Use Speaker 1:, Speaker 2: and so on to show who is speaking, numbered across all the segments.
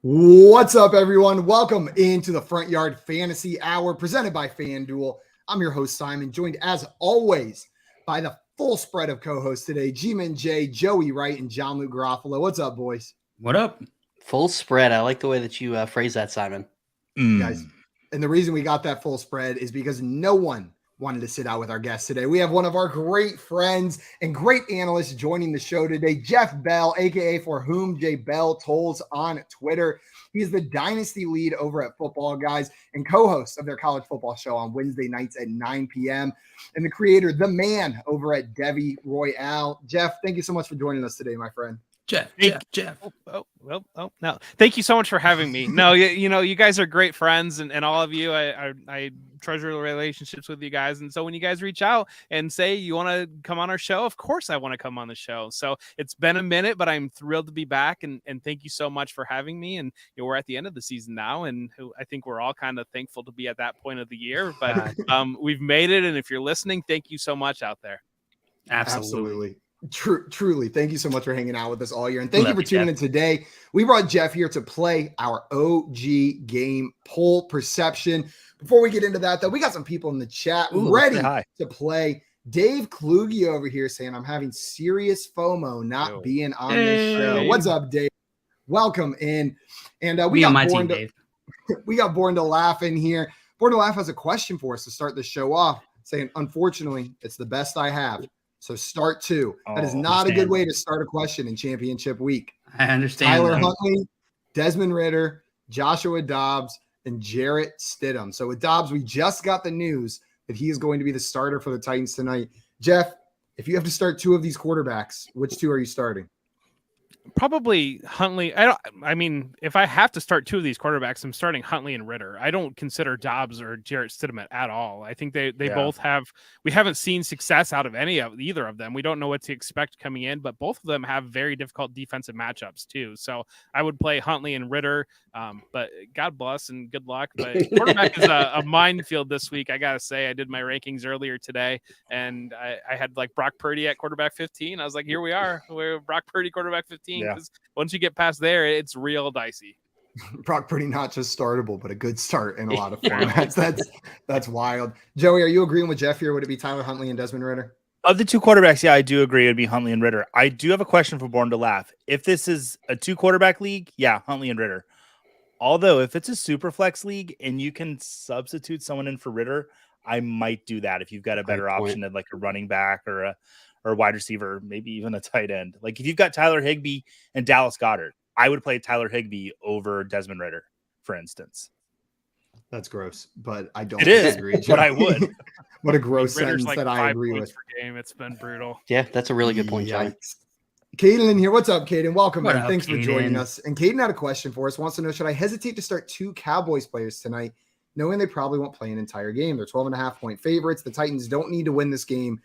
Speaker 1: What's up, everyone? Welcome into the Front Yard Fantasy Hour presented by FanDuel. I'm your host, Simon, joined as always by the full spread of co-hosts today, G-Man J, Joey Wright, and John Luke Garofalo. What's up, boys?
Speaker 2: What up?
Speaker 3: Full spread. I like the way that you phrase that, Simon.
Speaker 1: Guys, and the reason we got that full spread is because no one wanted to sit out with our guests today. We have one of our great friends and great analysts joining the show today, Jeff Bell, aka For Whom J Bell Tolls on Twitter. He is the dynasty lead over at Football Guys and co-host of their college football show on Wednesday nights at 9 p.m. and the creator, the man over at Devi Royale. Jeff, thank you so much for joining us today, my friend.
Speaker 2: Jeff.
Speaker 4: No. Thank you so much for having me. No, you guys are great friends, and all of you, I treasure relationships with you guys. And so when you guys reach out and say you want to come on our show, of course I want to come on the show. So it's been a minute, but I'm thrilled to be back. And thank you so much for having me. And we're at the end of the season now, and I think we're all kind of thankful to be at that point of the year. But we've made it. And if you're listening, thank you so much out there.
Speaker 1: Absolutely. Truly. Thank you so much for hanging out with us all year. And thank you for tuning in today. We brought Jeff here to play our OG game, Poll Perception. Before we get into that, though, we got some people in the chat ready to play. Dave Kluge over here saying, I'm having serious FOMO not being on this show. What's up, Dave? Welcome in. And we got Born to, we got Born to Laugh in here. Born to Laugh has a question for us to start the show off, saying, unfortunately, it's the best I have. So start two. That is not a good way to start a question in championship week.
Speaker 2: I understand.
Speaker 1: Tyler Huntley, Desmond Ridder, Joshua Dobbs, and Jarrett Stidham. So with Dobbs, we just got the news that he is going to be the starter for the Titans tonight. Jeff, if you have to start two of these quarterbacks, which two are you starting?
Speaker 4: Probably Huntley. I mean, if I have to start two of these quarterbacks, I'm starting Huntley and Ridder. I don't consider Dobbs or Jarrett Stidham at all. I think they both have. We haven't seen success out of either of them. We don't know what to expect coming in, but both of them have very difficult defensive matchups too. So I would play Huntley and Ridder. But God bless and good luck. But quarterback is a minefield this week. I gotta say, I did my rankings earlier today, and I had like Brock Purdy at quarterback 15. I was like, here we are. We're Brock Purdy quarterback 15. Because once you get past there, it's real dicey.
Speaker 1: Brock Purdy not just startable, but a good start in a lot of formats. That's wild. Joey, are you agreeing with Jeff here? Would it be Tyler Huntley and Desmond Ridder?
Speaker 5: Of the two quarterbacks, yeah, I do agree. It would be Huntley and Ridder. I do have a question for Born to Laugh. If this is a two quarterback league, yeah, Huntley and Ridder. Although if it's a super flex league and you can substitute someone in for Ridder, I might do that if you've got a better option at like a running back or a wide receiver, maybe even a tight end. Like if you've got Tyler Higbee and Dallas Goedert, I would play Tyler Higbee over Desmond Ridder, for instance.
Speaker 1: That's gross, but I don't
Speaker 5: disagree. But I would.
Speaker 1: What a gross sentence that I agree with.
Speaker 4: Game. It's been brutal.
Speaker 3: Yeah, that's a really good point, John.
Speaker 1: Caden in here. What's up, Caden? Welcome, man. Thanks for
Speaker 2: Caden?
Speaker 1: joining us. And Caden had a question for us. Wants to know, should I hesitate to start two Cowboys players tonight, knowing they probably won't play an entire game? They're 12.5-point favorites. The Titans don't need to win this game.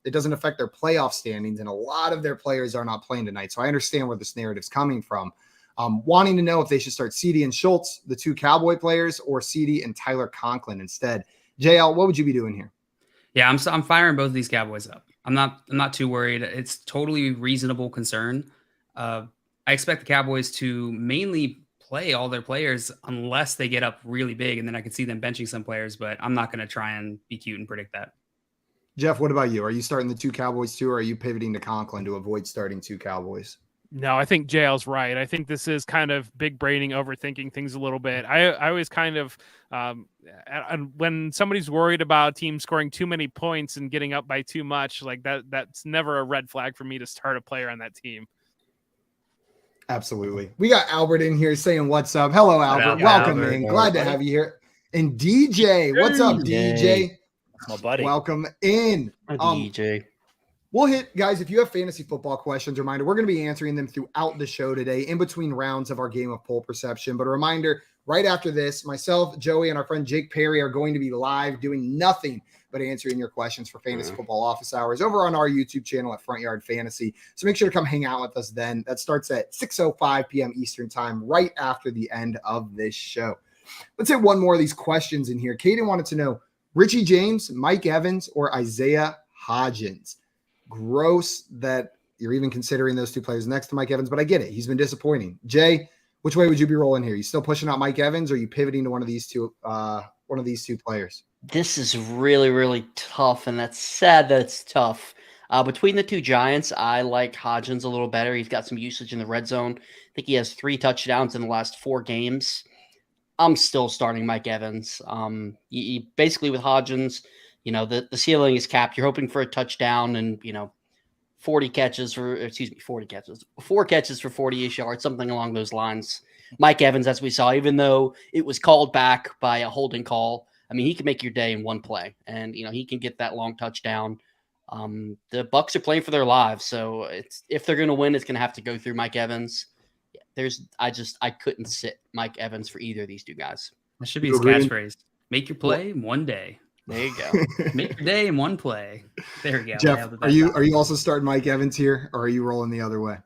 Speaker 1: It doesn't affect their playoff standings, and a lot of their players are not playing tonight. So I understand where this narrative's coming from. Wanting to know if they should start CeeDee and Schultz, the two Cowboy players, or CeeDee and Tyler Conklin instead. JL, what would you be doing here?
Speaker 2: Yeah, I'm firing both of these Cowboys up. I'm not too worried. It's totally reasonable concern. I expect the Cowboys to mainly play all their players unless they get up really big, and then I could see them benching some players, but I'm not going to try and be cute and predict that.
Speaker 1: Jeff, what about you? Are you starting the two Cowboys too, or are you pivoting to Conklin to avoid starting two Cowboys?
Speaker 4: No, I think JL's right. I think this is kind of big braining, overthinking things a little bit. I always kind of, when somebody's worried about a team scoring too many points and getting up by too much, like that's never a red flag for me to start a player on that team.
Speaker 1: Absolutely. We got Albert in here saying, what's up? Hello, Albert. Welcome in. Glad to have you here. And DJ, what's up, DJ?
Speaker 5: My buddy.
Speaker 1: Welcome in.
Speaker 3: DJ.
Speaker 1: We'll hit, guys, if you have fantasy football questions, reminder, we're going to be answering them throughout the show today in between rounds of our game of Poll Perception. But a reminder, right after this, myself, Joey, and our friend Jake Perry are going to be live doing nothing but answering your questions for Fantasy Football Office Hours over on our YouTube channel at Front Yard Fantasy. So make sure to come hang out with us then. That starts at 6:05 p.m. Eastern time, right after the end of this show. Let's hit one more of these questions in here. Kaden wanted to know, Richie James, Mike Evans, or Isaiah Hodgins? Gross that you're even considering those two players next to Mike Evans, but I get it. He's been disappointing. Jay, Which way would you be rolling here? You still pushing out Mike Evans, or are you pivoting to one of these two players?
Speaker 3: This is really, really tough, and that's sad that it's tough. Between the two Giants, I like Hodgins a little better. He's got some usage in the red zone. I think he has 3 touchdowns in the last 4 games. I'm still starting Mike Evans. Basically with Hodgins, the ceiling is capped. You're hoping for a touchdown and, 4 catches for 40-ish yards, something along those lines. Mike Evans, as we saw, even though it was called back by a holding call, I mean, he can make your day in one play, and he can get that long touchdown. The Bucs are playing for their lives, so if they're going to win, it's going to have to go through Mike Evans. I couldn't sit Mike Evans for either of these two guys.
Speaker 2: That should be his catchphrase. Make your play in one day.
Speaker 3: There you go.
Speaker 2: Make your day in one play. There we go.
Speaker 1: Jeff, are you also starting Mike Evans here, or are you rolling the other way?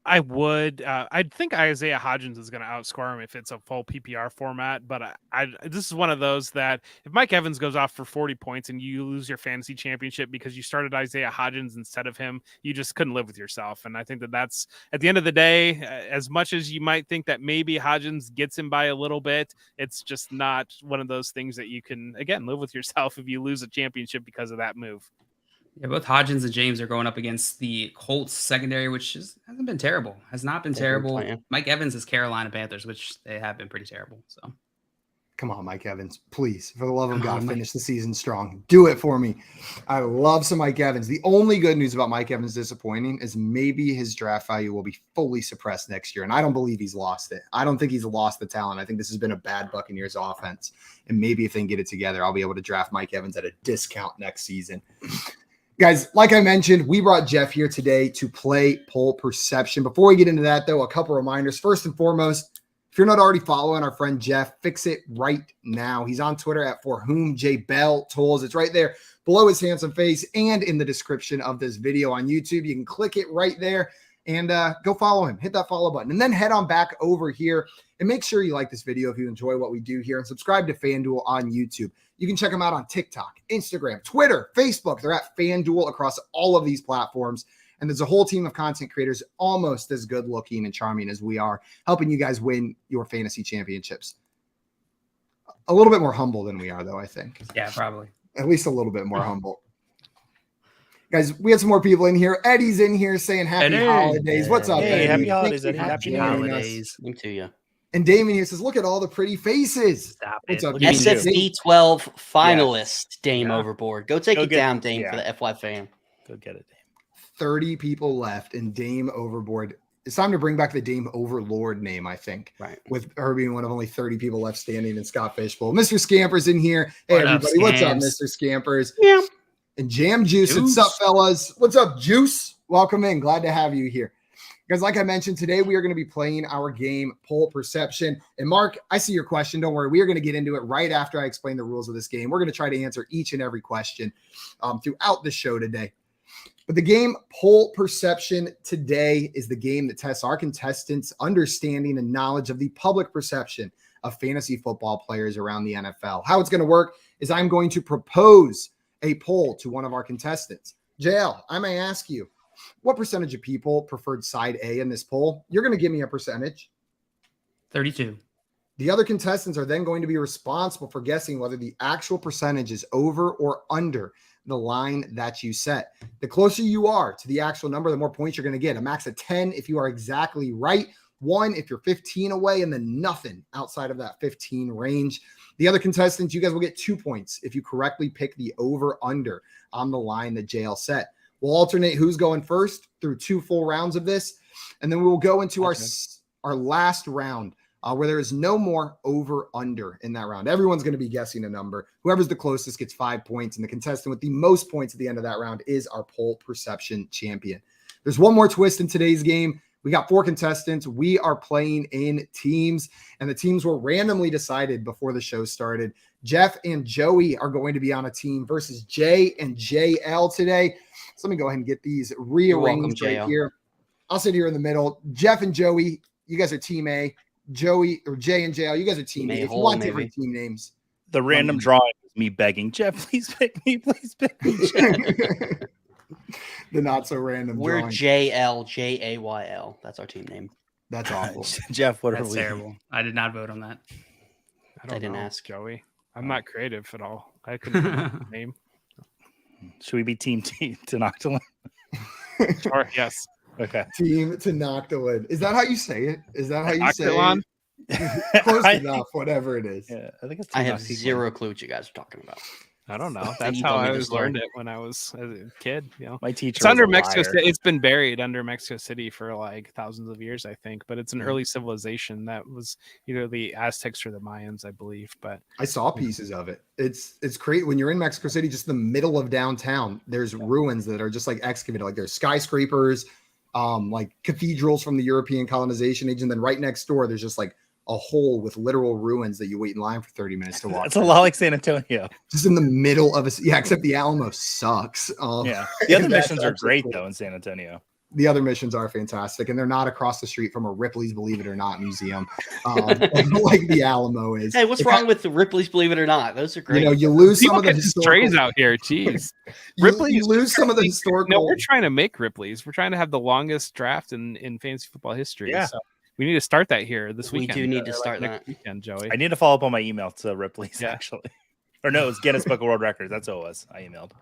Speaker 4: I would. I think Isaiah Hodgins is going to outscore him if it's a full PPR format. But this is one of those that if Mike Evans goes off for 40 points and you lose your fantasy championship because you started Isaiah Hodgins instead of him, you just couldn't live with yourself. And I think that's at the end of the day, as much as you might think that maybe Hodgins gets him by a little bit, it's just not one of those things that you can, again, live with yourself if you lose a championship because of that move.
Speaker 2: Yeah, both Hodgins and James are going up against the Colts secondary, which hasn't been terrible. Has not been terrible. Mike Evans is Carolina Panthers, which they have been pretty terrible. So,
Speaker 1: come on, Mike Evans, please, for the love of God, finish the season strong. Do it for me. I love some Mike Evans. The only good news about Mike Evans disappointing is maybe his draft value will be fully suppressed next year, and I don't believe he's lost it. I don't think he's lost the talent. I think this has been a bad Buccaneers offense, and maybe if they can get it together, I'll be able to draft Mike Evans at a discount next season. Guys, like I mentioned, we brought Jeff here today to play Poll Perception. Before we get into that, though, a couple reminders. First and foremost, if you're not already following our friend Jeff, fix it right now. He's on Twitter at @ForWhomJBellTolls. It's right there below his handsome face and in the description of this video on YouTube. You can click it right there and go follow him. Hit that follow button. And then head on back over here and make sure you like this video if you enjoy what we do here, and subscribe to FanDuel on YouTube. You can check them out on TikTok, Instagram, Twitter, Facebook. They're at FanDuel across all of these platforms. And there's a whole team of content creators almost as good looking and charming as we are, helping you guys win your fantasy championships. A little bit more humble than we are, though, I think.
Speaker 2: Yeah, probably.
Speaker 1: At least a little bit more humble. Guys, we have some more people in here. Eddie's in here saying happy holidays. What's up,
Speaker 5: Eddie?
Speaker 1: Eddie?
Speaker 5: Happy holidays, Eddie.
Speaker 2: Happy holidays.
Speaker 3: Me to you.
Speaker 1: And Damon here says, look at all the pretty faces.
Speaker 2: Stop
Speaker 1: What's
Speaker 2: it.
Speaker 1: up,
Speaker 3: SFC 12 finalist, Dame Overboard. Go take it down, Dame, for the FY fam.
Speaker 5: Go get it, Dame.
Speaker 1: 30 people left, and Dame Overboard. It's time to bring back the Dame Overlord name, I think.
Speaker 3: Right.
Speaker 1: With her being one of only 30 people left standing in Scott Fishbowl. Mr. Scamper's in here. Hey,
Speaker 2: What up,
Speaker 1: everybody. What's up,
Speaker 2: Scams?
Speaker 1: Mr. Scampers?
Speaker 3: Yeah.
Speaker 1: And Jam Juice. What's up, fellas? What's up, Juice? Welcome in. Glad to have you here. Guys, like I mentioned, today we are going to be playing our game, Poll Perception. And Mark, I see your question. Don't worry. We are going to get into it right after I explain the rules of this game. We're going to try to answer each and every question throughout the show today. But the game Poll Perception today is the game that tests our contestants' understanding and knowledge of the public perception of fantasy football players around the NFL. How it's going to work is I'm going to propose a poll to one of our contestants. JL, I may ask you, what percentage of people preferred side A in this poll? You're going to give me a percentage.
Speaker 2: 32.
Speaker 1: The other contestants are then going to be responsible for guessing whether the actual percentage is over or under the line that you set. The closer you are to the actual number, the more points you're going to get. A max of 10 if you are exactly right, 1 if you're 15 away, and then nothing outside of that 15 range. The other contestants, you guys will get 2 points if you correctly pick the over-under on the line that JL set. We'll alternate who's going first through 2 full rounds of this, and then we will go into our last round where there is no more over-under in that round. Everyone's going to be guessing a number. Whoever's the closest gets 5 points, and the contestant with the most points at the end of that round is our Poll Perception champion. There's one more twist in today's game. We got 4 contestants. We are playing in teams, and the teams were randomly decided before the show started. Jeff and Joey are going to be on a team versus Jay and JL today. So let me go ahead and get these rearranged right here. I'll sit here in the middle. Jeff and Joey, you guys are team A. Joey or Jay and JL, you guys are team A. If you want different team names.
Speaker 5: The random drawing is me begging, Jeff, please pick me. Please pick me, Jeff.
Speaker 1: The not so random
Speaker 3: We're
Speaker 1: drawing.
Speaker 3: JL, JAYL. That's our team name.
Speaker 1: That's awful.
Speaker 5: Jeff, what
Speaker 2: That's
Speaker 5: are we?
Speaker 2: terrible. I did not vote on that.
Speaker 4: I don't
Speaker 3: didn't
Speaker 4: know,
Speaker 3: ask.
Speaker 4: Joey. I'm not creative at all. I couldn't name.
Speaker 5: Should we be team to Noctilin?
Speaker 4: Or yes.
Speaker 5: Okay.
Speaker 1: Team to Noctilin. Is that how you say it? Is that how you say
Speaker 4: Noctilon?
Speaker 1: it? Close enough, whatever it is.
Speaker 5: Yeah, I think it's
Speaker 3: I have
Speaker 5: Noctilin.
Speaker 3: zero clue what you guys are talking about.
Speaker 4: I don't know.
Speaker 3: And
Speaker 4: That's
Speaker 3: you
Speaker 4: how
Speaker 3: told me
Speaker 4: I
Speaker 3: the
Speaker 4: always
Speaker 3: story.
Speaker 4: learned it when I was a kid. You know,
Speaker 5: My teacher.
Speaker 4: it's under
Speaker 5: was a
Speaker 4: Mexico
Speaker 5: liar.
Speaker 4: City. It's been buried under Mexico City for like thousands of years, I think. But it's an early civilization that was either the Aztecs or the Mayans, I believe. But
Speaker 1: I saw pieces of it. It's great when you're in Mexico City, just the middle of downtown. There's ruins that are just like excavated, like there's skyscrapers, like cathedrals from the European colonization age, and then right next door, there's just like a hole with literal ruins that you wait in line for 30 minutes to walk.
Speaker 5: It's a lot like San Antonio.
Speaker 1: Just in the middle of except the Alamo sucks.
Speaker 5: Yeah, the other
Speaker 1: that's
Speaker 5: missions are
Speaker 1: actually
Speaker 5: great
Speaker 1: cool.
Speaker 5: though in San Antonio.
Speaker 1: The other missions are fantastic, and they're not across the street from a Ripley's Believe It or Not museum, like the Alamo is.
Speaker 3: Hey, what's wrong with the Ripley's Believe It or Not? Those are great.
Speaker 1: You lose some
Speaker 4: people
Speaker 1: of the
Speaker 4: get
Speaker 1: historical
Speaker 4: strays out here. Jeez.
Speaker 1: you lose some of the historical.
Speaker 4: No, we're trying to make Ripley's. We're trying to have the longest draft in fantasy football history.
Speaker 5: Yeah.
Speaker 4: So we need to start that here this
Speaker 3: We
Speaker 4: weekend.
Speaker 3: do need to
Speaker 4: like
Speaker 3: start
Speaker 4: next
Speaker 3: that.
Speaker 4: weekend, Joey.
Speaker 5: I need to follow up on my email to Ripley's
Speaker 4: Yeah.
Speaker 5: actually. Or no, it was Guinness Book of World Records. That's what it was. I emailed.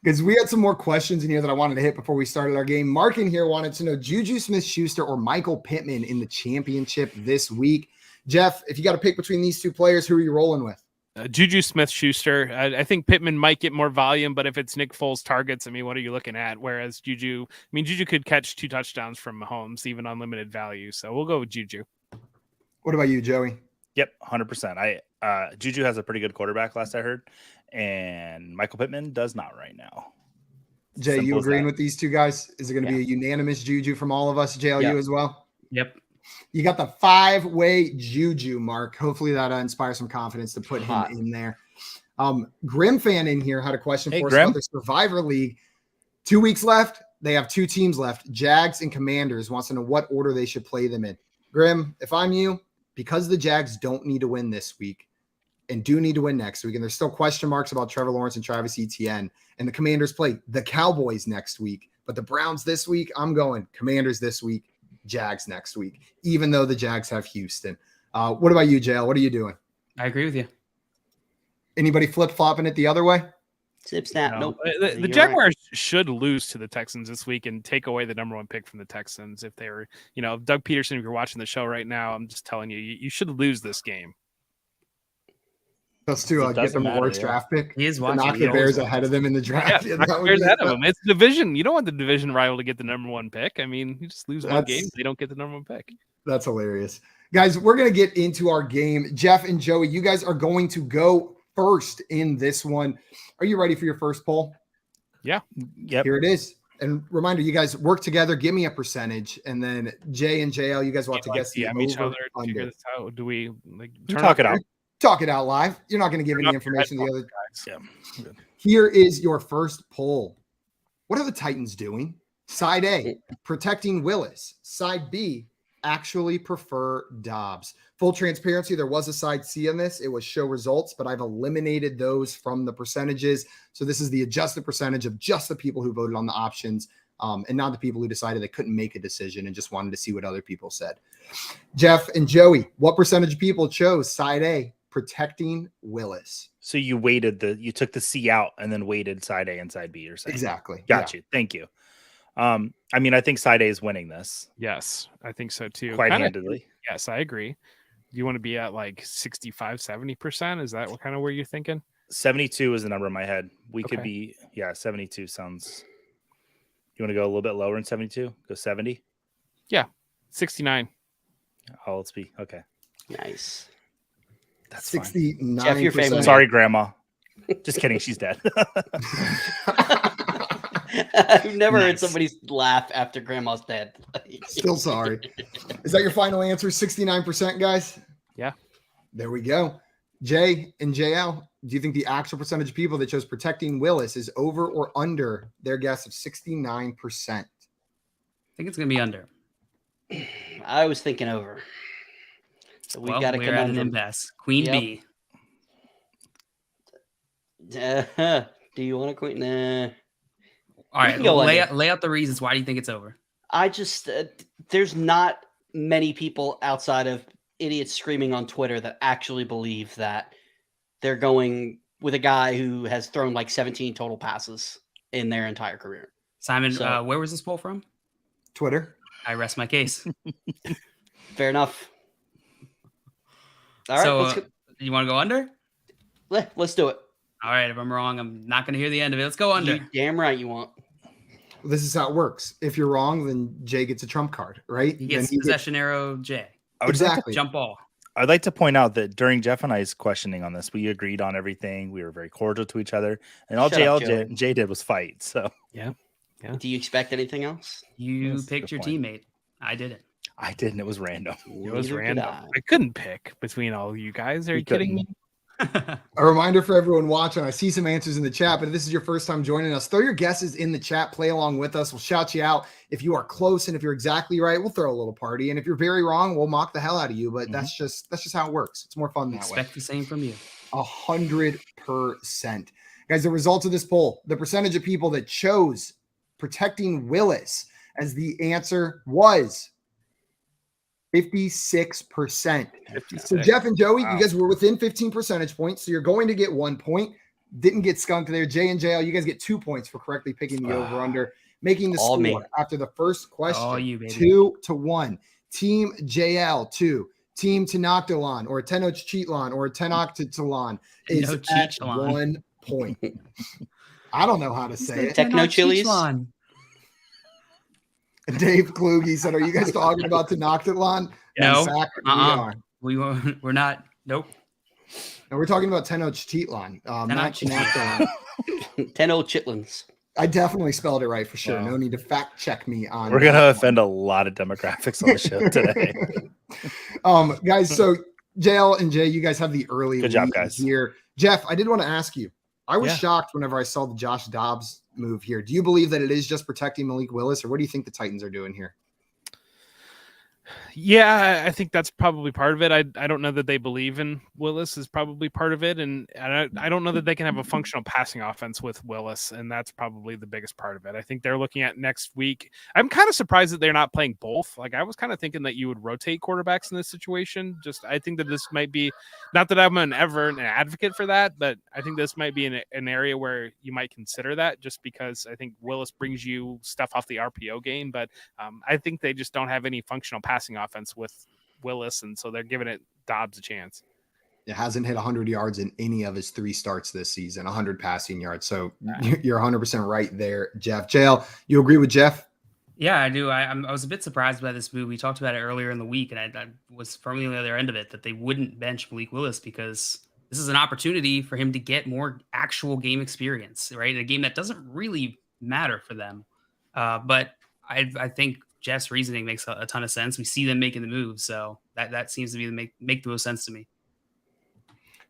Speaker 1: Because we had some more questions in here that I wanted to hit before we started our game. Mark in here wanted to know Juju Smith-Schuster or Michael Pittman in the championship this week. Jeff, if you got to pick between these two players, who are you rolling with?
Speaker 4: Juju Smith-Schuster. I think Pittman might get more volume, but if it's Nick Foles targets, I mean, what are you looking at? Whereas Juju could catch 2 touchdowns from Mahomes, even on limited value. So we'll go with Juju.
Speaker 1: What about you, Joey?
Speaker 5: Yep, 100%. Juju has a pretty good quarterback, last I heard, and Michael Pittman does not right now.
Speaker 1: Jay,
Speaker 5: Simple
Speaker 1: you
Speaker 5: as
Speaker 1: agreeing
Speaker 5: that.
Speaker 1: with these two guys? Is it going to be a unanimous Juju from all of us? JLU
Speaker 3: Yeah.
Speaker 1: as well?
Speaker 2: Yep.
Speaker 1: You got the 5-way Juju, Mark. Hopefully that inspires some confidence to put
Speaker 3: Hot.
Speaker 1: him in there. Grim fan in here had a question
Speaker 5: Hey,
Speaker 1: for us
Speaker 5: Grim.
Speaker 1: about the Survivor League. 2 weeks left. They have 2 teams left. Jags and Commanders. Wants to know what order they should play them in. Grim, if I'm you, because the Jags don't need to win this week and do need to win next week, and there's still question marks about Trevor Lawrence and Travis Etienne, and the Commanders play the Cowboys next week, but the Browns this week, I'm going Commanders this week, Jags next week, even though the Jags have Houston. What about you, JL? What are you doing?
Speaker 2: I agree with you.
Speaker 1: Anybody flip-flopping it the other way?
Speaker 3: Zip snap.
Speaker 4: No.
Speaker 3: Nope.
Speaker 4: The
Speaker 3: You're
Speaker 4: Jaguars should lose to the Texans this week and take away the number 1 pick from the Texans. If they were, if Doug Peterson, if you're watching the show right now, I'm just telling you, you should lose this game.
Speaker 1: Just to
Speaker 5: It
Speaker 1: get
Speaker 5: doesn't
Speaker 1: them a
Speaker 5: matter,
Speaker 1: worse
Speaker 5: yeah.
Speaker 1: draft pick.
Speaker 2: He is
Speaker 1: To
Speaker 2: watching.
Speaker 1: knock
Speaker 2: He
Speaker 1: the
Speaker 2: always
Speaker 1: Bears
Speaker 2: watches.
Speaker 1: ahead of them in the draft.
Speaker 4: Yeah,
Speaker 1: that would
Speaker 4: Bears
Speaker 1: be-
Speaker 4: ahead of them. It's division. You don't want the division rival to get the number 1 pick. I mean, you just lose one
Speaker 1: That's-
Speaker 4: game, they don't get the number 1 pick.
Speaker 1: That's hilarious. Guys, we're going to get into our game. Jeff and Joey, you guys are going to go first in this one. Are you ready for your first poll?
Speaker 5: Yep.
Speaker 1: Here it is. And reminder, you guys work together. Give me a percentage. And then Jay and JL, you guys will have to guess the
Speaker 4: DM each
Speaker 1: over,
Speaker 4: other to figure
Speaker 1: under.
Speaker 4: this out. Do we
Speaker 5: Talk it out.
Speaker 1: Talk it out live. You're not going to give
Speaker 4: Turn
Speaker 1: any
Speaker 4: off your
Speaker 1: information to the other.
Speaker 5: Yeah. Good.
Speaker 1: Here is your first poll. What are the Titans doing? Side A, protecting Willis. Side B, actually prefer Dobbs. Full transparency, there was a side C on this. It was show results, but I've eliminated those from the percentages. So this is the adjusted percentage of just the people who voted on the options and not the people who decided they couldn't make a decision and just wanted to see what other people said. Jeff and Joey, what percentage of people chose side A, protecting Willis?
Speaker 5: So you took the C out and then weighted side A and side B, you're saying?
Speaker 1: Exactly.
Speaker 5: Got you. Thank you. I mean, I think side A is winning this
Speaker 4: Yes, I think so too.
Speaker 5: quite
Speaker 4: Kinda-
Speaker 5: handedly.
Speaker 4: Yes, I agree. You want to be at like 65, 70%? Is that what kind of where you're thinking?
Speaker 5: 72 is the number in my head. We could
Speaker 4: Okay.
Speaker 5: be, 72 sounds. You want to go a little bit lower in 72? Go 70?
Speaker 4: 69.
Speaker 5: Oh, let's be okay.
Speaker 3: Nice.
Speaker 5: That's fine.
Speaker 1: 69%.
Speaker 3: Jeff, your favorite.
Speaker 5: Sorry, Grandma. Just kidding. She's dead.
Speaker 3: I've never heard
Speaker 5: Nice.
Speaker 3: somebody laugh after grandma's dead.
Speaker 1: Still sorry. Is that your final answer? 69%, guys?
Speaker 4: Yeah.
Speaker 1: There we go. Jay and JL, do you think the actual percentage of people that chose protecting Willis is over or under their guess of 69%?
Speaker 2: I think it's going to be under.
Speaker 3: I was thinking over. So we got to
Speaker 2: we're at an
Speaker 3: conundrum.
Speaker 2: impasse. Queen
Speaker 3: Yep.
Speaker 2: B.
Speaker 3: Do you want to quit? Nah.
Speaker 2: All right,
Speaker 3: can go
Speaker 2: lay
Speaker 3: under.
Speaker 2: out the reasons. Why do you think it's over?
Speaker 3: I just there's not many people outside of idiots screaming on Twitter that actually believe that they're going with a guy who has thrown like 17 total passes in their entire career.
Speaker 2: Simon, where was this poll from?
Speaker 1: Twitter.
Speaker 2: I rest my case.
Speaker 3: Fair enough. All right,
Speaker 2: so,
Speaker 3: let's go.
Speaker 2: You want to go under?
Speaker 3: Let's do it.
Speaker 2: All right, if I'm wrong, I'm not going to hear the end of it. Let's go under.
Speaker 3: You damn right you want.
Speaker 1: Well, this is how it works. If you're wrong, then Jay gets a trump card, right?
Speaker 2: He gets possession arrow Jay.
Speaker 1: Exactly.
Speaker 2: Jump ball.
Speaker 5: I'd like to point out that during Jeff and I's questioning on this, we agreed on everything. We were very cordial to each other, and all Jay did was fight. So
Speaker 3: yeah. Do you expect anything else?
Speaker 2: You picked your teammate. I didn't.
Speaker 5: I didn't. It was random.
Speaker 4: It was random. I couldn't pick between all you guys. Are you kidding me?
Speaker 1: A reminder for everyone watching, I see some answers in the chat, but if this is your first time joining us, throw your guesses in the chat, play along with us. We'll shout you out. If you are close and if you're exactly right, we'll throw a little party. And if you're very wrong, we'll mock the hell out of you. But that's just how it works. It's more fun that way.
Speaker 2: Expect the same from you.
Speaker 1: 100%. Guys, the results of this poll, the percentage of people that chose protecting Willis as the answer was 56%. So Jeff and Joey, you guys were within 15 percentage points. So you're going to get 1 point. Didn't get skunked there. Jay and JL, you guys get 2 points for correctly picking the over under, making the score after the first question 2-1. Team JL 2. Team Tenoctalon or Tenochtitlan or Tenoctitalon is at 1 point. I don't know how to say it.
Speaker 3: Techno Chilies.
Speaker 1: Dave Kluge said, "Are you guys talking about Tenoctitlon?"
Speaker 2: No,
Speaker 1: in fact, we are.
Speaker 2: We're not. Nope.
Speaker 1: No, we're talking about Tenochtitlan, not Tenoctitlon.
Speaker 3: Tenochtitlans.
Speaker 1: I definitely spelled it right for sure. Wow. No need to fact check me on.
Speaker 5: We're gonna offend a lot of demographics on the show today.
Speaker 1: Guys, so JL and Jay, you guys have the early
Speaker 5: good job, guys.
Speaker 1: Here. Jeff, I did want to ask you. I was shocked whenever I saw the Josh Dobbs move here. Do you believe that it is just protecting Malik Willis, or what do you think the Titans are doing here?
Speaker 4: Yeah, I think that's probably part of it. I don't know that they believe in Willis is probably part of it. And I don't know that they can have a functional passing offense with Willis. And that's probably the biggest part of it. I think they're looking at next week. I'm kind of surprised that they're not playing both. Like I was kind of thinking that you would rotate quarterbacks in this situation. I think that this might be, not that I'm an advocate for that, but I think this might be an area where you might consider that just because I think Willis brings you stuff off the RPO game. But I think they just don't have any functional passing offense with Willis, and so they're giving it Dobbs a chance.
Speaker 1: It hasn't hit 100 yards in any of his 3 starts this season, 100 passing yards. So you're 100% right there, Jeff. JL, you agree with Jeff?
Speaker 2: Yeah, I do. I was a bit surprised by this move. We talked about it earlier in the week, and I was firmly on the other end of it, that they wouldn't bench Malik Willis because this is an opportunity for him to get more actual game experience, right? A game that doesn't really matter for them. But I think Jeff's reasoning makes a ton of sense. We see them making the moves, so that seems to be make the most sense to me.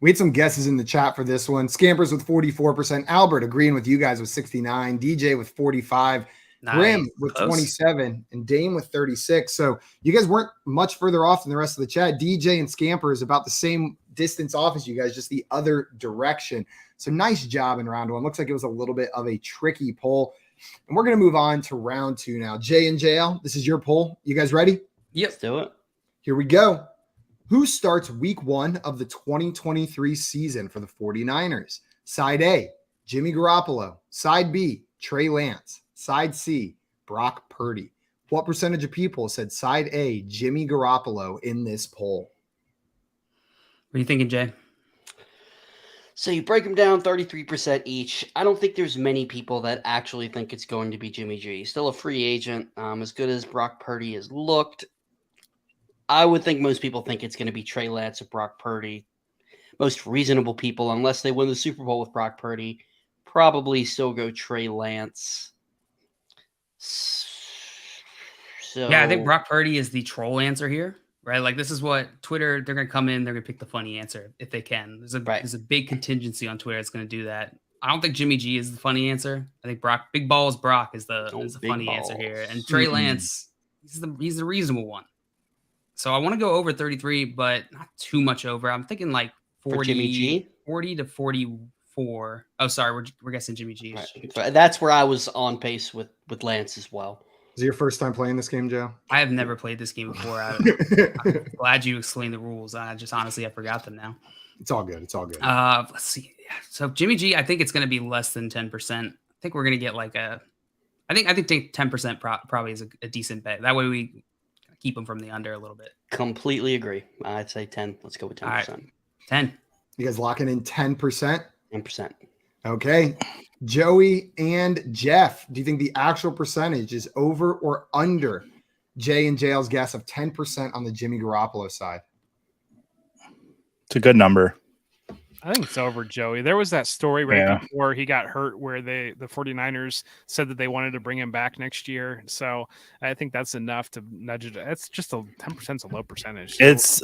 Speaker 1: We had some guesses in the chat for this one. Scampers with 44%, Albert agreeing with you guys with 69, DJ with 45, Grim with 27, and Dame with 36. So you guys weren't much further off than the rest of the chat. DJ and Scamper is about the same distance off as you guys, just the other direction. So nice job in round one. Looks like it was a little bit of a tricky poll. And we're going to move on to round 2 now. Jay and JL, this is your poll. You guys ready?
Speaker 3: Yep. Let's do it.
Speaker 1: Here we go. Who starts week 1 of the 2023 season for the 49ers? Side A, Jimmy Garoppolo. Side B, Trey Lance. Side C, Brock Purdy. What percentage of people said side A, Jimmy Garoppolo in this poll?
Speaker 2: What are you thinking, Jay?
Speaker 3: So you break them down 33% each. I don't think there's many people that actually think it's going to be Jimmy G. Still a free agent. As good as Brock Purdy has looked, I would think most people think it's going to be Trey Lance or Brock Purdy. Most reasonable people, unless they win the Super Bowl with Brock Purdy, probably still go Trey Lance. So
Speaker 2: yeah, I think Brock Purdy is the troll answer here. Right, like this is what Twitter, they're going to come in, they're going to pick the funny answer if they can. There's a big contingency on Twitter that's going to do that. I don't think Jimmy G is the funny answer. I think Big Balls Brock is the funny answer here. And Trey Lance, he's the reasonable one. So I want to go over 33, but not too much over. I'm thinking like 40 to 44. Oh, sorry, we're guessing Jimmy G.
Speaker 3: Right. That's where I was on pace with Lance as well.
Speaker 1: Is it your first time playing this game, Joe?
Speaker 2: I have never played this game before. I'm glad you explained the rules. I forgot them now.
Speaker 1: It's all good. It's all good.
Speaker 2: Let's see. So Jimmy G, I think it's going to be less than 10%. I think we're going to get like I think 10% probably is a decent bet. That way we keep them from the under a little bit.
Speaker 3: Completely agree. I'd say 10. Let's go with 10%.
Speaker 2: All right. 10.
Speaker 1: You guys locking in 10%?
Speaker 3: 10%.
Speaker 1: Okay. Joey and Jeff, do you think the actual percentage is over or under Jay and JL's guess of 10% on the Jimmy Garoppolo side?
Speaker 5: It's a good number.
Speaker 4: I think it's over, Joey. There was that story before he got hurt where the 49ers said that they wanted to bring him back next year. So I think that's enough to nudge it. It's just 10% is a low percentage.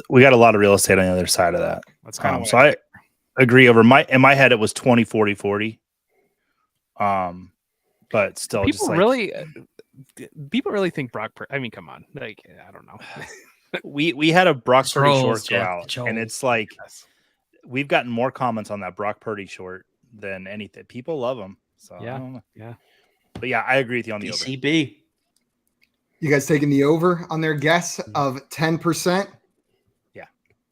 Speaker 5: We got a lot of real estate on the other side of that.
Speaker 4: That's kind of
Speaker 5: so I agree over in my head, it was 20, 40, 40. But still
Speaker 4: people really think Brock, I mean, come on. Like, I don't know.
Speaker 5: we had a Brock Purdy short go
Speaker 2: Jeff,
Speaker 5: out and it's like, we've gotten more comments on that Brock Purdy short than anything. People love him. So I don't know.
Speaker 4: Yeah.
Speaker 5: But yeah, I agree with you on the
Speaker 3: DCB.
Speaker 5: over.
Speaker 1: You guys taking the over on their guess of 10%?
Speaker 5: Yeah.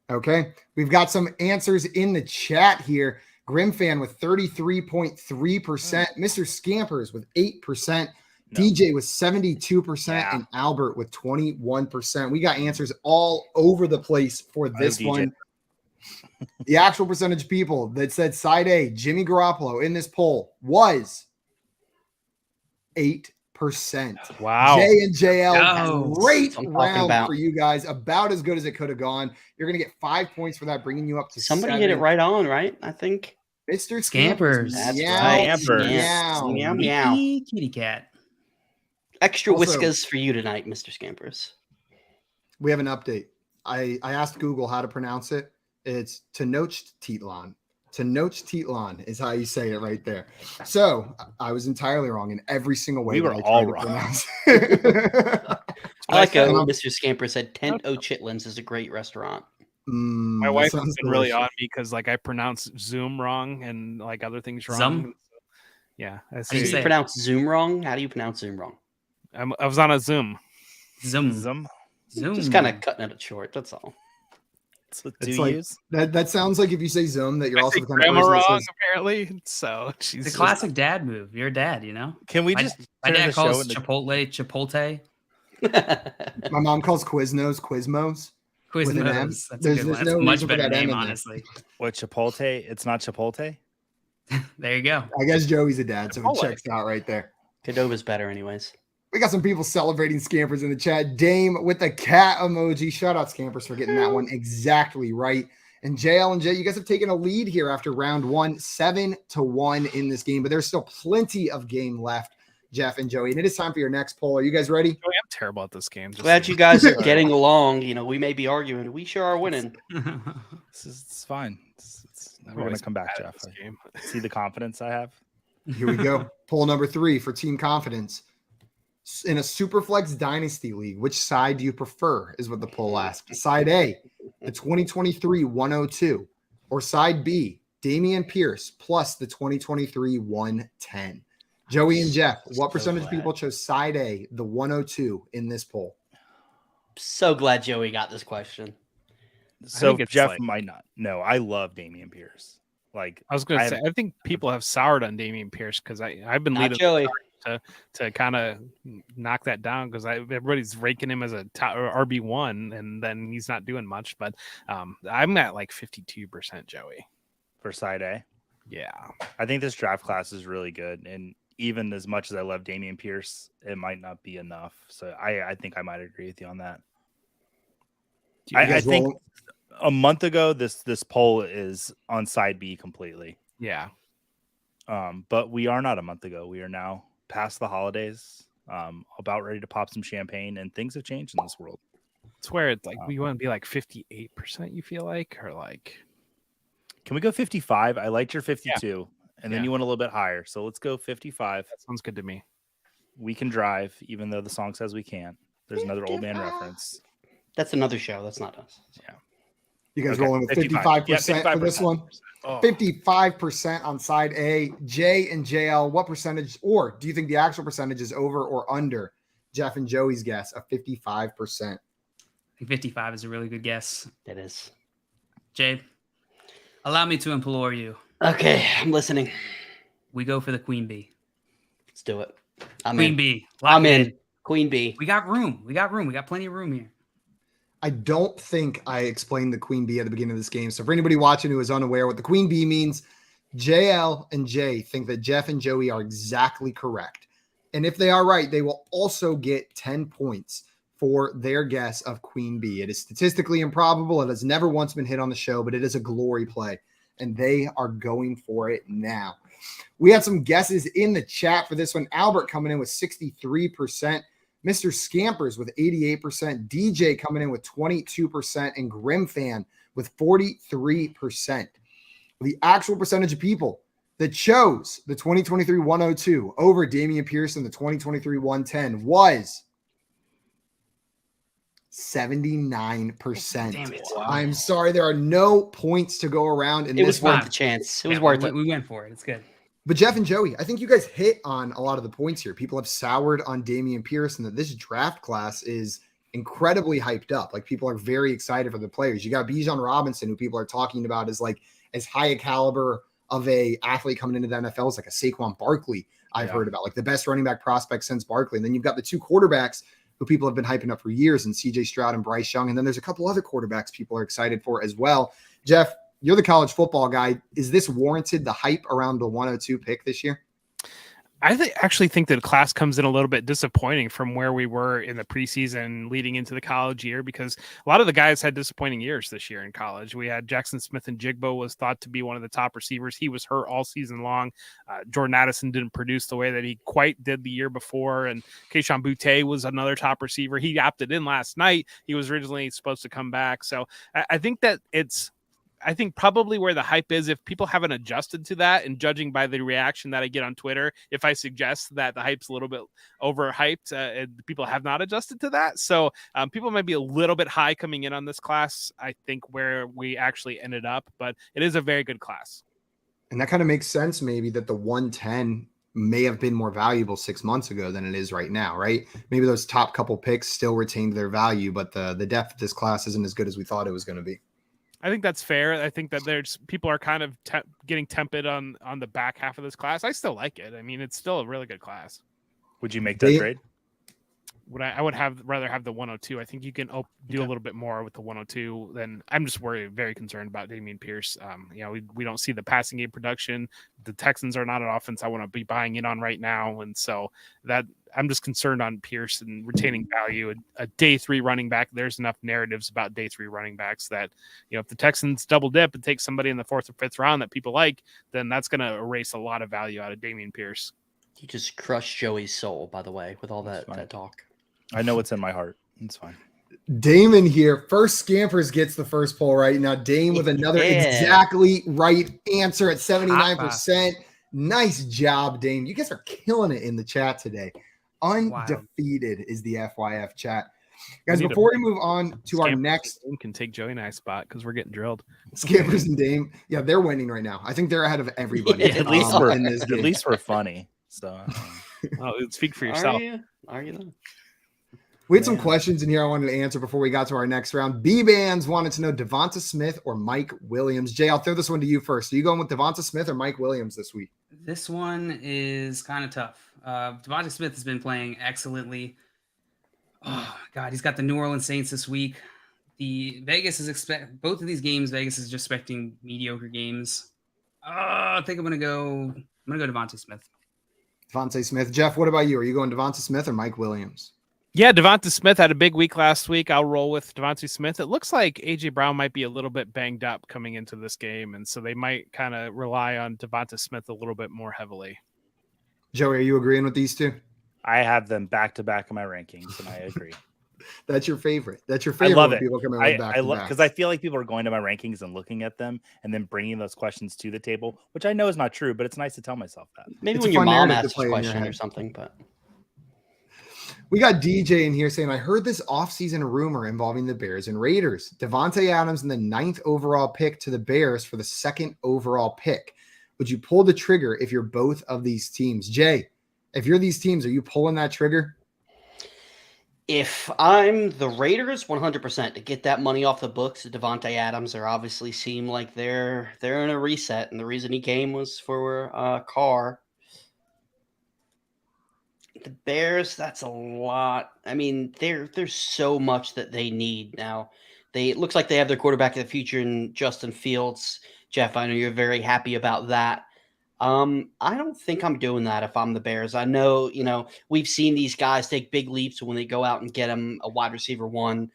Speaker 1: Okay. We've got some answers in the chat here. Grimfan with 33.3%. Mr. Scampers with 8%. No. DJ with 72% and Albert with 21%. We got answers all over the place for this one. The actual percentage of people that said side A, Jimmy Garoppolo, in this poll was 8%.
Speaker 4: Wow.
Speaker 1: Jay and JL, great round
Speaker 3: about.
Speaker 1: for you guys. About as good as it could have gone. You're going to get 5 points for that, bringing you up to
Speaker 3: Somebody
Speaker 1: 7.
Speaker 3: hit it right on, right? I think.
Speaker 1: Mr.
Speaker 2: Scampers.
Speaker 3: That's
Speaker 1: right.
Speaker 3: Meow, meow, meow.
Speaker 2: Kitty cat.
Speaker 3: Extra
Speaker 1: Also,
Speaker 3: whiskers for you tonight, Mr. Scampers.
Speaker 1: We have an update. I asked Google how to pronounce it. It's Tenochtitlan. Tenochtitlan is how you say it right there. So I was entirely wrong in every single way.
Speaker 5: We were all wrong.
Speaker 3: I like how Mr. Scamper said Chitlins is a great restaurant.
Speaker 4: My wife has been really on me because like I pronounce Zoom wrong and like other things wrong.
Speaker 2: Zoom?
Speaker 4: Yeah.
Speaker 3: How do you pronounce Zoom wrong? How do you pronounce Zoom wrong?
Speaker 4: I was on a Zoom.
Speaker 2: Zoom.
Speaker 3: Just kind of cutting it short. That's all.
Speaker 1: It's like that sounds like if you say Zoom that you're also the
Speaker 4: kind of person wrong apparently. So
Speaker 2: it's a classic dad move. You're a dad, you know.
Speaker 5: Can we just?
Speaker 2: My dad calls Chipotle.
Speaker 1: My mom calls Quiznos Quizmos.
Speaker 2: Quiznos. That's
Speaker 1: there's
Speaker 2: no much better name, honestly.
Speaker 5: What Chipotle? It's not Chipotle.
Speaker 2: There you go.
Speaker 1: I guess Joey's a dad, so it checks out right there.
Speaker 3: Cadova's better, anyways.
Speaker 1: We got some people celebrating Scampers in the chat. Dame with the cat emoji. Shout out Scampers for getting that one exactly right. And JL and Jay, you guys have taken a lead here after round 1, 7-1 in this game, but there's still plenty of game left, Jeff and Joey. And it is time for your next poll. Are you guys ready?
Speaker 4: Joey, I'm terrible at this game.
Speaker 3: Glad you guys are getting along. You know, we may be arguing. We sure are winning.
Speaker 5: It's fine. We're going to come back, Jeff. See the confidence I have?
Speaker 1: Here we go. Poll number 3 for team confidence. In a Superflex Dynasty League, which side do you prefer is what the poll asked. Side A, the 2023 102, or side B, Dameon Pierce plus the 2023 110. Joey and Jeff, what percentage of people chose side A, the 102 in this poll?
Speaker 3: So glad Joey got this question.
Speaker 5: So Jeff might not. No, I love Dameon Pierce. Like
Speaker 4: I was going to say, I think people have soured on Dameon Pierce because I've been leading
Speaker 3: Joey.
Speaker 4: To kind of knock that down because everybody's raking him as a top RB1 and then he's not doing much. But I'm at like 52%, Joey,
Speaker 5: for side A.
Speaker 4: Yeah,
Speaker 5: I think this draft class is really good, and even as much as I love Dameon Pierce, it might not be enough. So I think I might agree with you on that. I think a month ago this poll is on side B completely.
Speaker 4: Yeah,
Speaker 5: but we are not a month ago. We are now past the holidays, about ready to pop some champagne, and things have changed in this world.
Speaker 4: It's where it's like we want to be like 58%. You feel like, or like,
Speaker 5: can we go 55? I liked your 52, and then you went a little bit higher. So let's go 55.
Speaker 4: That sounds good to me.
Speaker 5: We can drive, even though the song says we can't. There's another old man reference.
Speaker 3: That's another show. That's not us.
Speaker 5: Yeah.
Speaker 1: You guys rolling with 55% for this one? 55% on side A. J and JL, what percentage, or do you think the actual percentage is over or under Jeff and Joey's guess of 55%.
Speaker 2: I think 55 is a really good guess.
Speaker 3: It is.
Speaker 2: Jay, allow me to implore you.
Speaker 3: Okay, I'm listening.
Speaker 2: We go for the Queen Bee.
Speaker 3: Let's do it. I'm
Speaker 2: Queen
Speaker 3: in.
Speaker 2: Bee.
Speaker 3: I'm in. Queen Bee.
Speaker 2: We got room. We got plenty of room here.
Speaker 1: I don't think I explained the Queen Bee at the beginning of this game. So for anybody watching who is unaware what the Queen Bee means, JL and Jay think that Jeff and Joey are exactly correct. And if they are right, they will also get 10 points for their guess of Queen Bee. It is statistically improbable. It has never once been hit on the show, but it is a glory play. And they are going for it now. We had some guesses in the chat for this one. Albert coming in with 63%. Mr. Scampers with 88%, DJ coming in with 22%, and Grimfan with 43%. The actual percentage of people that chose the 2023 102 over Damian Pierce in the 2023 110 was 79%.
Speaker 2: Damn it.
Speaker 3: Wow.
Speaker 1: I'm sorry, there are no points to go around in
Speaker 3: It
Speaker 1: this
Speaker 3: was worth
Speaker 1: one.
Speaker 3: the chance. It was worth it.
Speaker 2: We went for it. It's good.
Speaker 1: But Jeff and Joey, I think you guys hit on a lot of the points here. People have soured on Damian Pierce and that this draft class is incredibly hyped up. Like people are very excited for the players. You got Bijan Robinson, who people are talking about as like as high a caliber of a athlete coming into the NFL as like a Saquon Barkley I've heard about, like the best running back prospect since Barkley. And then you've got the two quarterbacks who people have been hyping up for years and CJ Stroud and Bryce Young. And then there's a couple other quarterbacks people are excited for as well. Jeff, you're the college football guy. Is this warranted, the hype around the 102 pick this year?
Speaker 4: I actually think that the class comes in a little bit disappointing from where we were in the preseason leading into the college year, because a lot of the guys had disappointing years this year in college. We had Jackson Smith and Jigbo was thought to be one of the top receivers. He was hurt all season long. Jordan Addison didn't produce the way that he quite did the year before. And Keyshawn Boutte was another top receiver. He opted in last night. He was originally supposed to come back. So I think that I think probably where the hype is, if people haven't adjusted to that, and judging by the reaction that I get on Twitter, if I suggest that the hype's a little bit overhyped, and people have not adjusted to that. So people might be a little bit high coming in on this class, I think, where we actually ended up, but it is a very good class.
Speaker 1: And that kind of makes sense, maybe, that the 110 may have been more valuable 6 months ago than it is right now, right? Maybe those top couple picks still retained their value, but the depth of this class isn't as good as we thought it was going to be.
Speaker 4: I think that's fair. I think that there's people are kind of getting tepid on the back half of this class. I still like it. I mean, it's still a really good class.
Speaker 5: Would you make that trade?
Speaker 4: I would rather have the 102. I think you can do a little bit more with the 102 than I'm just very concerned about Damian Pierce. We don't see the passing game production. The Texans are not an offense I want to be buying in on right now. And so that I'm just concerned on Pierce and retaining value. A day 3 running back, there's enough narratives about day 3 running backs that, if the Texans double dip and take somebody in the 4th or 5th round that people like, then that's going to erase a lot of value out of Damian Pierce.
Speaker 3: You just crushed Joey's soul, by the way, with all that talk.
Speaker 5: I know what's in my heart. It's fine.
Speaker 1: Damon here. First Scampers gets the first poll right. Now Dame with another exactly right answer at 79%. Nice job, Dame. You guys are killing it in the chat today. Undefeated is the FYF chat. Guys, before we move on to our next...
Speaker 4: can take Joey and I spot because we're getting drilled.
Speaker 1: Scampers and Dame. Yeah, they're winning right now. I think they're ahead of everybody.
Speaker 5: At least we're funny. So
Speaker 4: speak for yourself.
Speaker 3: Are you though?
Speaker 1: We had some questions in here I wanted to answer before we got to our next round. B-Bands wanted to know Devonta Smith or Mike Williams. Jay, I'll throw this one to you first. Are you going with Devonta Smith or Mike Williams this week?
Speaker 2: This one is kind of tough. Devonta Smith has been playing excellently. Oh, God, he's got the New Orleans Saints this week. Vegas is both of these games. Vegas is just expecting mediocre games. I think I'm gonna go Devonta Smith.
Speaker 1: Devonta Smith. Jeff, what about you? Are you going Devonta Smith or Mike Williams?
Speaker 4: Yeah, Devonta Smith had a big week last week. I'll roll with Devonta Smith. It looks like A.J. Brown might be a little bit banged up coming into this game, and so they might kind of rely on Devonta Smith a little bit more heavily.
Speaker 1: Joey, are you agreeing with these two?
Speaker 5: I have them back-to-back in my rankings, and I agree.
Speaker 1: That's your favorite. That's your favorite.
Speaker 5: I love it.
Speaker 1: People come in
Speaker 5: I love because I feel like people are going to my rankings and looking at them and then bringing those questions to the table, which I know is not true, but it's nice to tell myself that.
Speaker 3: Maybe when your mom asks a question or something, but...
Speaker 1: We got DJ in here saying, I heard this offseason rumor involving the Bears and Raiders. Devontae Adams in the 9th overall pick to the Bears for the 2nd overall pick. Would you pull the trigger if you're both of these teams? Jay, if you're these teams, are you pulling that trigger?
Speaker 3: If I'm the Raiders, 100% to get that money off the books, Devontae Adams, are obviously seem like they're in a reset, and the reason he came was for Carr. The Bears, that's a lot. I mean, there's so much that they need now. It looks like they have their quarterback of the future in Justin Fields. Jeff, I know you're very happy about that. I don't think I'm doing that if I'm the Bears. I know, we've seen these guys take big leaps when they go out and get them a wide receiver one,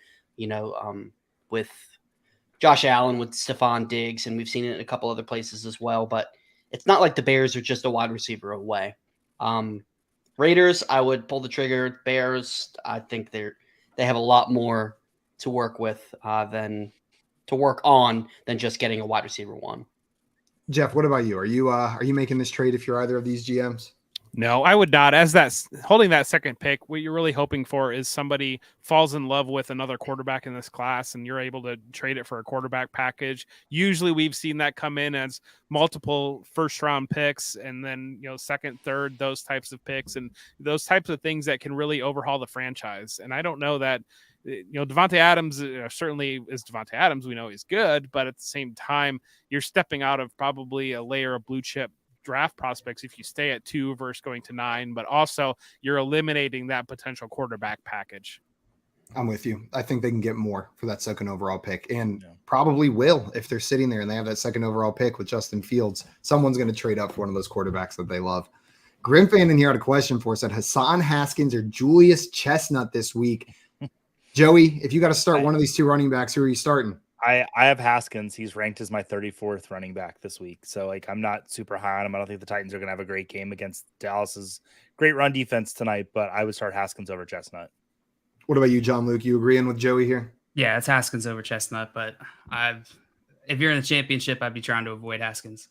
Speaker 3: with Josh Allen, with Stephon Diggs, and we've seen it in a couple other places as well. But it's not like the Bears are just a wide receiver away. Raiders, I would pull the trigger. Bears, I think they have a lot more to work with than just getting a wide receiver one.
Speaker 1: Jeff, what about you? Are you making this trade if you're either of these GMs?
Speaker 4: No, I would not. As that's holding that second pick, what you're really hoping for is somebody falls in love with another quarterback in this class, and you're able to trade it for a quarterback package. Usually, we've seen that come in as multiple first-round picks, and then second, third, those types of picks, and those types of things that can really overhaul the franchise. And I don't know that. Devontae Adams certainly is Devontae Adams. We know he's good, but at the same time, you're stepping out of probably a layer of blue chip draft prospects if you stay at 2 versus going to 9, but also you're eliminating that potential quarterback package.
Speaker 1: I'm with you. I think they can get more for that second overall pick, and probably will if they're sitting there and they have that second overall pick with Justin Fields. Someone's going to trade up for one of those quarterbacks that they love. Grim fan in here had a question for us: that Hassan Haskins or Julius Chestnut this week? Joey, if you got to start one of these two running backs, who are you starting?
Speaker 5: I have Haskins. He's ranked as my 34th running back this week. So I'm not super high on him. I don't think the Titans are going to have a great game against Dallas's great run defense tonight, but I would start Haskins over Chestnut.
Speaker 1: What about you, John Luke? You agreeing with Joey here?
Speaker 2: Yeah, it's Haskins over Chestnut, but if you're in the championship, I'd be trying to avoid Haskins.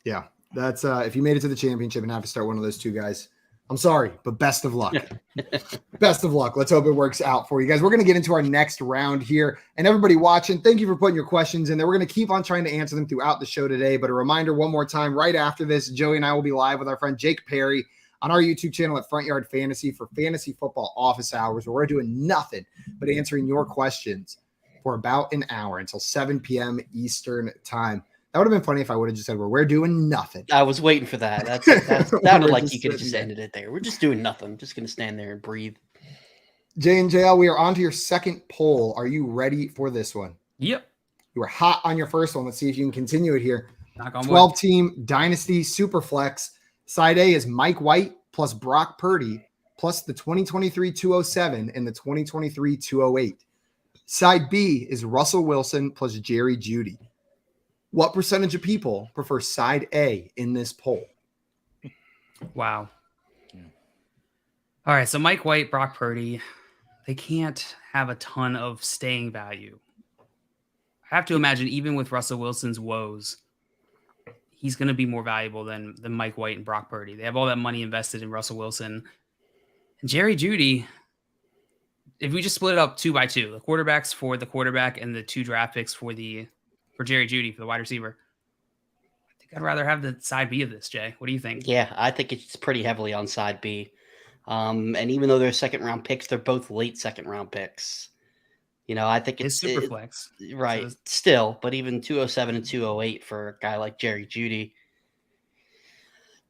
Speaker 1: Yeah, that's if you made it to the championship and have to start one of those two guys, I'm sorry, but best of luck. Best of luck. Let's hope it works out for you guys. We're going to get into our next round here. And everybody watching, thank you for putting your questions in there. We're going to keep on trying to answer them throughout the show today. But a reminder one more time, right after this, Joey and I will be live with our friend Jake Perry on our YouTube channel at Front Yard Fantasy for Fantasy Football Office Hours, where we're doing nothing but answering your questions for about an hour until 7 p.m. Eastern time. That would have been funny if I would have just said, well, we're doing nothing.
Speaker 3: I was waiting for that. That sounded like you could have just ended it there. We're just doing nothing. Just going to stand there and breathe.
Speaker 1: J and JL, we are on to your second poll. Are you ready for this one?
Speaker 2: Yep.
Speaker 1: You were hot on your first one. Let's see if you can continue it here.
Speaker 2: 12-team
Speaker 1: Dynasty Superflex. Side A is Mike White plus Brock Purdy plus the 2023 207 and the 2023 208. Side B is Russell Wilson plus Jerry Jeudy. What percentage of people prefer side A in this poll?
Speaker 2: Wow. All right, so Mike White, Brock Purdy, they can't have a ton of staying value. I have to imagine even with Russell Wilson's woes, he's going to be more valuable than Mike White and Brock Purdy. They have all that money invested in Russell Wilson. And Jerry Jeudy, if we just split it up 2 by 2, the quarterbacks for the quarterback and the 2 draft picks for Jerry Jeudy, for the wide receiver, I think I'd rather have the side B of this, Jay. What do you think?
Speaker 3: Yeah, I think it's pretty heavily on side B. And even though they're second-round picks, they're both late second-round picks. I think it's
Speaker 2: super flex.
Speaker 3: Right, so still, but even 207 and 208 for a guy like Jerry Jeudy.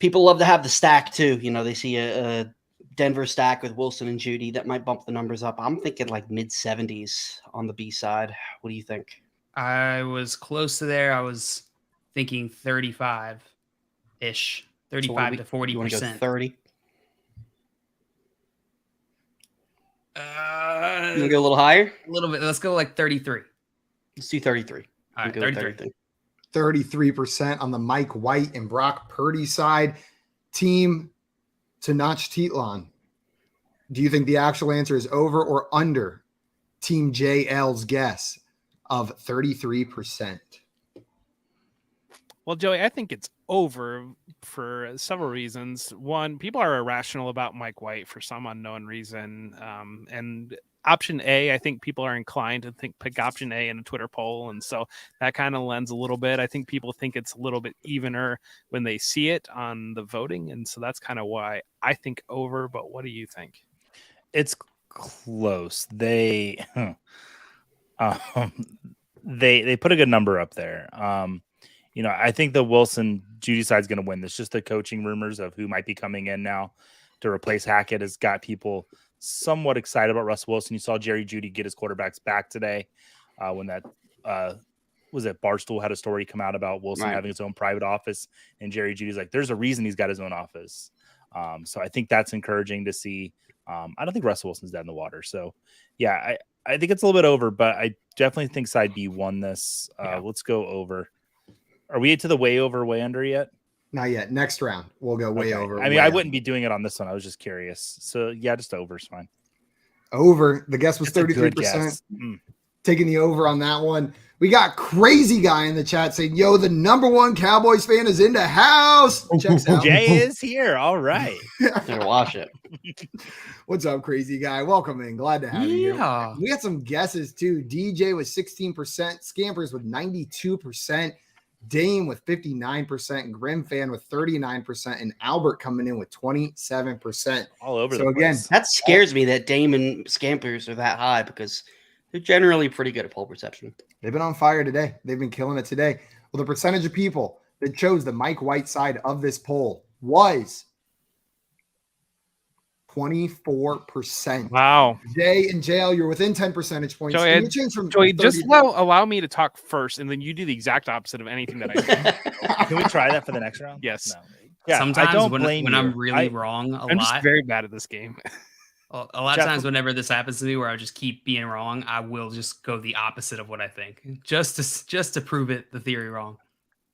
Speaker 3: People love to have the stack, too. They see a Denver stack with Wilson and Jeudy. That might bump the numbers up. I'm thinking like mid-70s on the B side. What do you think?
Speaker 2: I was close to there. I was thinking 35-ish, 35 to 40%.
Speaker 3: You want to go 30? You want to go a little higher?
Speaker 2: A little bit. Let's go like 33.
Speaker 3: Let's do 33.
Speaker 2: All right, 33.
Speaker 1: 33% on the Mike White and Brock Purdy side. Team Tanach Titlan, do you think the actual answer is over or under Team JL's guess of 33%?
Speaker 4: Well, Joey, I think it's over for several reasons. One, people are irrational about Mike White for some unknown reason. And option A, I think people are inclined to pick option A in a Twitter poll. And so that kind of lends a little bit. I think people think it's a little bit evener when they see it on the voting. And so that's kind of why I think over. But what do you think?
Speaker 5: It's close. They they put a good number up there. I think the Wilson Judy side's going to win this. Just the coaching rumors of who might be coming in now to replace Hackett has got people somewhat excited about Russell Wilson. You saw Jerry Jeudy get his quarterbacks back today when that was it Barstool had a story come out about Wilson having his own private office, and Jerry Jeudy's like, there's a reason he's got his own office. So I think that's encouraging to see. I don't think Russell Wilson's dead in the water. So yeah, I think it's a little bit over, but I definitely think side B won this. Let's go over. Are we to the way over, way under yet?
Speaker 1: Not yet. Next round, we'll go way over.
Speaker 5: I mean, I wouldn't be doing it on this one. I was just curious. So yeah, just over is fine.
Speaker 1: Over. The guess was 33%. Taking the over on that one. We got Crazy Guy in the chat saying, yo, the number one Cowboys fan is in the house. Checks out.
Speaker 5: Jay is here. All right.
Speaker 3: Better watch it.
Speaker 1: What's up, Crazy Guy? Welcome in. Glad to have you.
Speaker 2: Yeah.
Speaker 1: We got some guesses too. DJ with 16%, Scampers with 92%, Dame with 59%, Grim Fan with 39%, and Albert coming in with 27%.
Speaker 5: All over the
Speaker 1: place. Again,
Speaker 3: that scares me that Dame and Scampers are that high because they're generally pretty good at poll perception.
Speaker 1: They've been on fire today. They've been killing it today. Well, the percentage of people that chose the Mike White side of this poll was 24%.
Speaker 4: Wow.
Speaker 1: Jay and JL, you're within 10 percentage points.
Speaker 4: Joey,
Speaker 1: Joey,
Speaker 4: just allow me to talk first, and then you do the exact opposite of anything that I do.
Speaker 5: Can we try that for the next round?
Speaker 4: Yes.
Speaker 5: No. Yeah,
Speaker 2: sometimes
Speaker 5: I don't
Speaker 2: when I'm really wrong
Speaker 4: I'm just very bad at this game.
Speaker 2: A lot of times whenever this happens to me where I just keep being wrong, I will just go the opposite of what I think just to prove the theory wrong.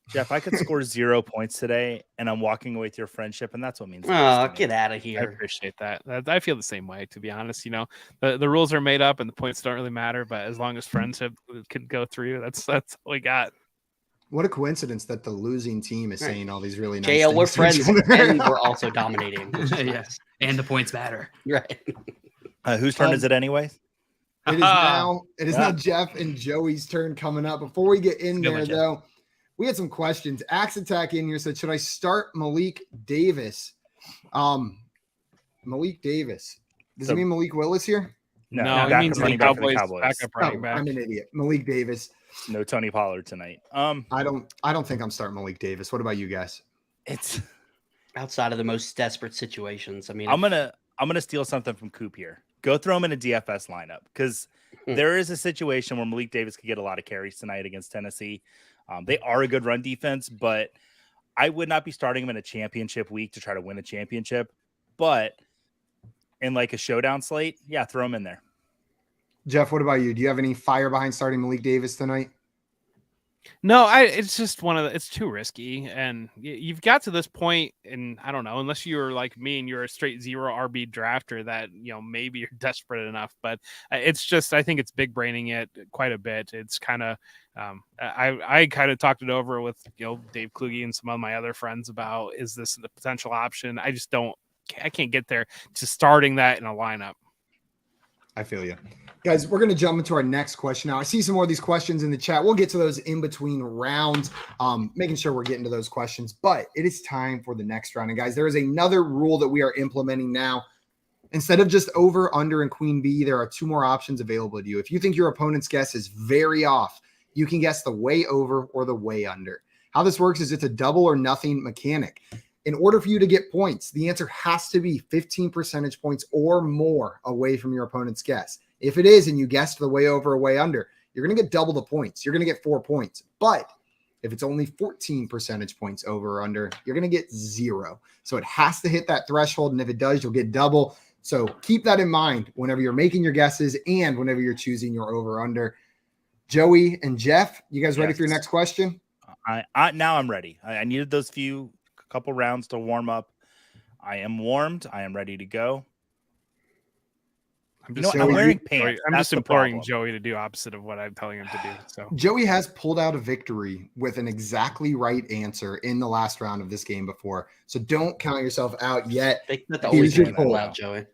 Speaker 5: Jeff, I could score 0 points today and I'm walking away with your friendship, and that's what means.
Speaker 3: Oh, get out of here.
Speaker 4: I appreciate that. I feel the same way, to be honest. The rules are made up and the points don't really matter, but as long as friendship can go through, that's all we got.
Speaker 1: What a coincidence that the losing team is saying all these really nice
Speaker 3: JL,
Speaker 1: things.
Speaker 3: we're friends and we're also dominating.
Speaker 2: Yes. And the points matter.
Speaker 3: Right.
Speaker 5: Whose turn is it anyway?
Speaker 1: It is now Jeff and Joey's turn coming up. Before we get in there, though, we had some questions. Axe Attack in here said, should I start Malik Davis? Malik Davis. Does it mean Malik Willis here?
Speaker 4: No, it means the Cowboys. Backup running back.
Speaker 1: I'm an idiot. Malik Davis.
Speaker 5: No Tony Pollard tonight.
Speaker 1: I don't think I'm starting Malik Davis. What about you guys?
Speaker 5: It's
Speaker 3: outside of the most desperate situations. I mean,
Speaker 5: I'm gonna steal something from Coop here. Go throw him in a DFS lineup because there is a situation where Malik Davis could get a lot of carries tonight against Tennessee. They are a good run defense, but I would not be starting him in a championship week to try to win a championship. But in like a showdown slate, yeah, throw him in there.
Speaker 1: Jeff, what about you? Do you have any fire behind starting Malik Davis tonight?
Speaker 4: No, it's just it's too risky. And you've got to this point, and I don't know, unless you're like me and you're a straight 0 RB drafter that, maybe you're desperate enough, but it's just, I think it's big braining it quite a bit. It's kind of, I kind of talked it over with, Dave Kluge and some of my other friends about, is this the potential option? I can't get there to starting that in a lineup.
Speaker 1: I feel you. Guys, we're going to jump into our next question now. I see some more of these questions in the chat. We'll get to those in between rounds, making sure we're getting to those questions. But it is time for the next round. And guys, there is another rule that we are implementing now. Instead of just over, under, and queen bee, there are 2 more options available to you. If you think your opponent's guess is very off, you can guess the way over or the way under. How this works is it's a double or nothing mechanic. In order for you to get points, the answer has to be 15 percentage points or more away from your opponent's guess. If it is, and you guessed the way over or way under, you're going to get double the points. You're going to get 4 points. But if it's only 14 percentage points over or under, you're going to get 0. So it has to hit that threshold. And if it does, you'll get double. So keep that in mind whenever you're making your guesses and whenever you're choosing your over or under. Joey and Jeff, you guys ready for your next question?
Speaker 5: Now I'm ready. I needed those couple rounds to warm up. I am warmed. I am ready to go. I'm wearing pants.
Speaker 4: I'm just imploring Joey to do opposite of what I'm telling him to do. So
Speaker 1: Joey has pulled out a victory with an exactly right answer in the last round of this game before. So don't count yourself out yet.
Speaker 3: Here's your poll out, Joey.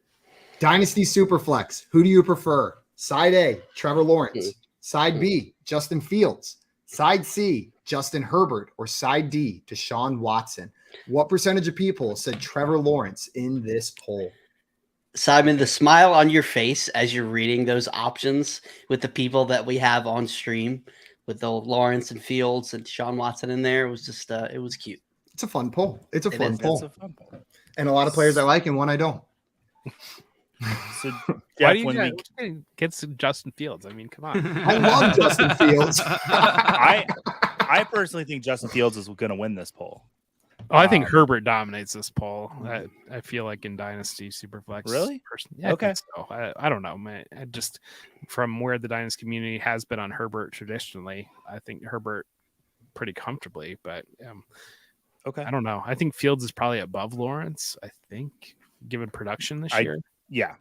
Speaker 1: Dynasty Superflex. Who do you prefer? Side A, Trevor Lawrence. Side B, Justin Fields. Side C, Justin Herbert. Or side D, Deshaun Watson. What percentage of people said Trevor Lawrence in this poll?
Speaker 3: Simon, the smile on your face as you're reading those options with the people that we have on stream, with the Lawrence and Fields and Deshaun Watson in there, was just it was cute.
Speaker 1: It's a fun poll. It's a
Speaker 3: It
Speaker 1: fun
Speaker 3: is.
Speaker 1: poll.
Speaker 5: It's a fun poll.
Speaker 1: And a lot of players I like and one I don't.
Speaker 5: So
Speaker 4: Why
Speaker 5: Jeff,
Speaker 4: do
Speaker 5: when
Speaker 4: you
Speaker 5: we
Speaker 4: get some Justin Fields? I mean, come on.
Speaker 1: I love Justin Fields.
Speaker 5: I personally think Justin Fields is going to win this poll.
Speaker 4: Oh, I think Herbert dominates this poll. I feel like in Dynasty Superflex.
Speaker 5: Really?
Speaker 4: Yeah,
Speaker 5: Okay.
Speaker 4: I think so. I don't know, man. I just from where the Dynasty community has been on Herbert traditionally, I think Herbert pretty comfortably. But
Speaker 5: Okay.
Speaker 4: I don't know. I think Fields is probably above Lawrence. I think, given production this year.
Speaker 5: Yeah.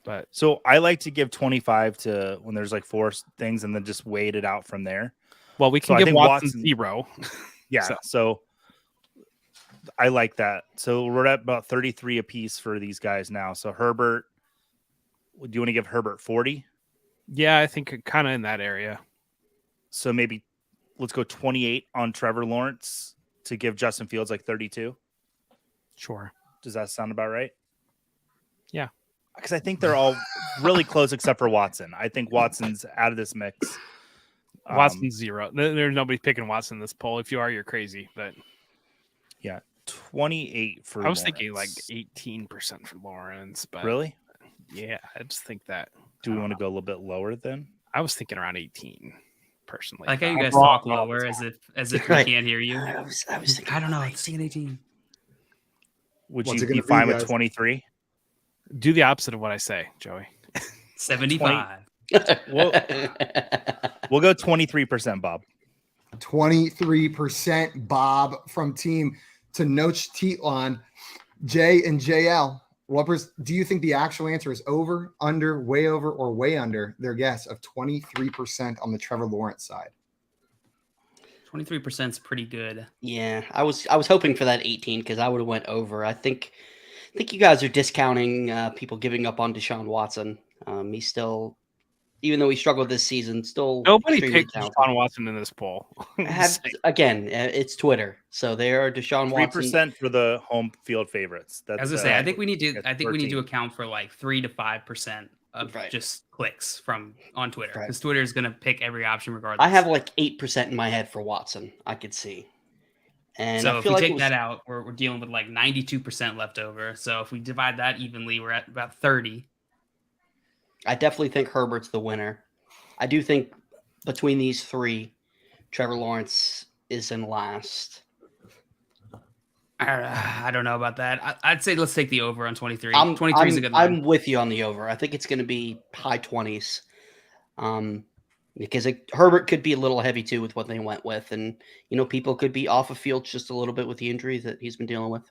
Speaker 4: But
Speaker 5: So I like to give 25 to when there's like 4 things and then just wait it out from there.
Speaker 4: well, we
Speaker 5: So
Speaker 4: can
Speaker 5: I
Speaker 4: give
Speaker 5: think
Speaker 4: Watson
Speaker 5: Watson-
Speaker 4: 0.
Speaker 5: Yeah. So I like that. So we're at about 33 apiece for these guys now. So Herbert, do you want to give Herbert 40?
Speaker 4: Yeah, I think kind of in that area.
Speaker 5: So maybe let's go 28 on Trevor Lawrence to give Justin Fields like 32.
Speaker 4: Sure.
Speaker 5: Does that sound about right?
Speaker 4: Yeah.
Speaker 5: Because I think they're all really close except for Watson. I think Watson's out of this mix.
Speaker 4: Watson's 0. There's nobody picking Watson in this poll. If you are, you're crazy. But
Speaker 5: Yeah, 28 for
Speaker 4: I was thinking like
Speaker 5: Lawrence.
Speaker 4: 18% for Lawrence. But
Speaker 5: Really?
Speaker 4: yeah, I just think that.
Speaker 5: Do we want to go a little bit lower then?
Speaker 4: I was thinking around 18, personally.
Speaker 2: I like how you guys
Speaker 4: Overall,
Speaker 2: talk lower as if
Speaker 3: Right.
Speaker 2: we can't hear you.
Speaker 3: I was thinking.
Speaker 2: I don't know. It's thinking 18.
Speaker 5: Would
Speaker 1: What's
Speaker 5: you
Speaker 1: it
Speaker 5: be
Speaker 1: gonna be,
Speaker 5: fine with
Speaker 1: guys?
Speaker 5: 23?
Speaker 4: Do the opposite of what I say, Joey.
Speaker 2: 75.
Speaker 5: We'll go 23%, Bob.
Speaker 1: 23% Bob from team Tenochtitlan. J and JL. Do you think the actual answer is over, under, way over, or way under their guess of 23% on the Trevor Lawrence side?
Speaker 2: 23% is pretty good.
Speaker 3: Yeah, I was hoping for that 18 because I would have went over. I think you guys are discounting people giving up on Deshaun Watson. He's still, even though he struggled this season, still
Speaker 4: Nobody
Speaker 3: extremely
Speaker 4: picked
Speaker 3: talented.
Speaker 4: Deshaun Watson in this poll.
Speaker 3: It's Twitter, so they are Deshaun Watson.
Speaker 5: 3% for the home field favorites. That's,
Speaker 2: As I say, I think we need to.
Speaker 5: that's
Speaker 2: I think we need to
Speaker 5: 13.
Speaker 2: account for like 3 to 5% of
Speaker 3: Right.
Speaker 2: just clicks from on Twitter
Speaker 3: Right.
Speaker 2: because Twitter is going to pick every option regardless.
Speaker 3: I have like 8% in my head for Watson. I could see, and
Speaker 2: so
Speaker 3: I
Speaker 2: if
Speaker 3: feel
Speaker 2: we
Speaker 3: like
Speaker 2: take
Speaker 3: it was,
Speaker 2: that out, we're dealing with like 92% left over. So if we divide that evenly, we're at about 30.
Speaker 3: I definitely think Herbert's the winner. I do think between these three, Trevor Lawrence is in last.
Speaker 2: I don't know about that. I'd say let's take the over on 23.
Speaker 3: I'm
Speaker 2: 23 is a good line.
Speaker 3: I'm with you on the over. I think it's going to be high 20s. Because Herbert could be a little heavy too with what they went with, and people could be off of Fields just a little bit with the injuries that he's been dealing with.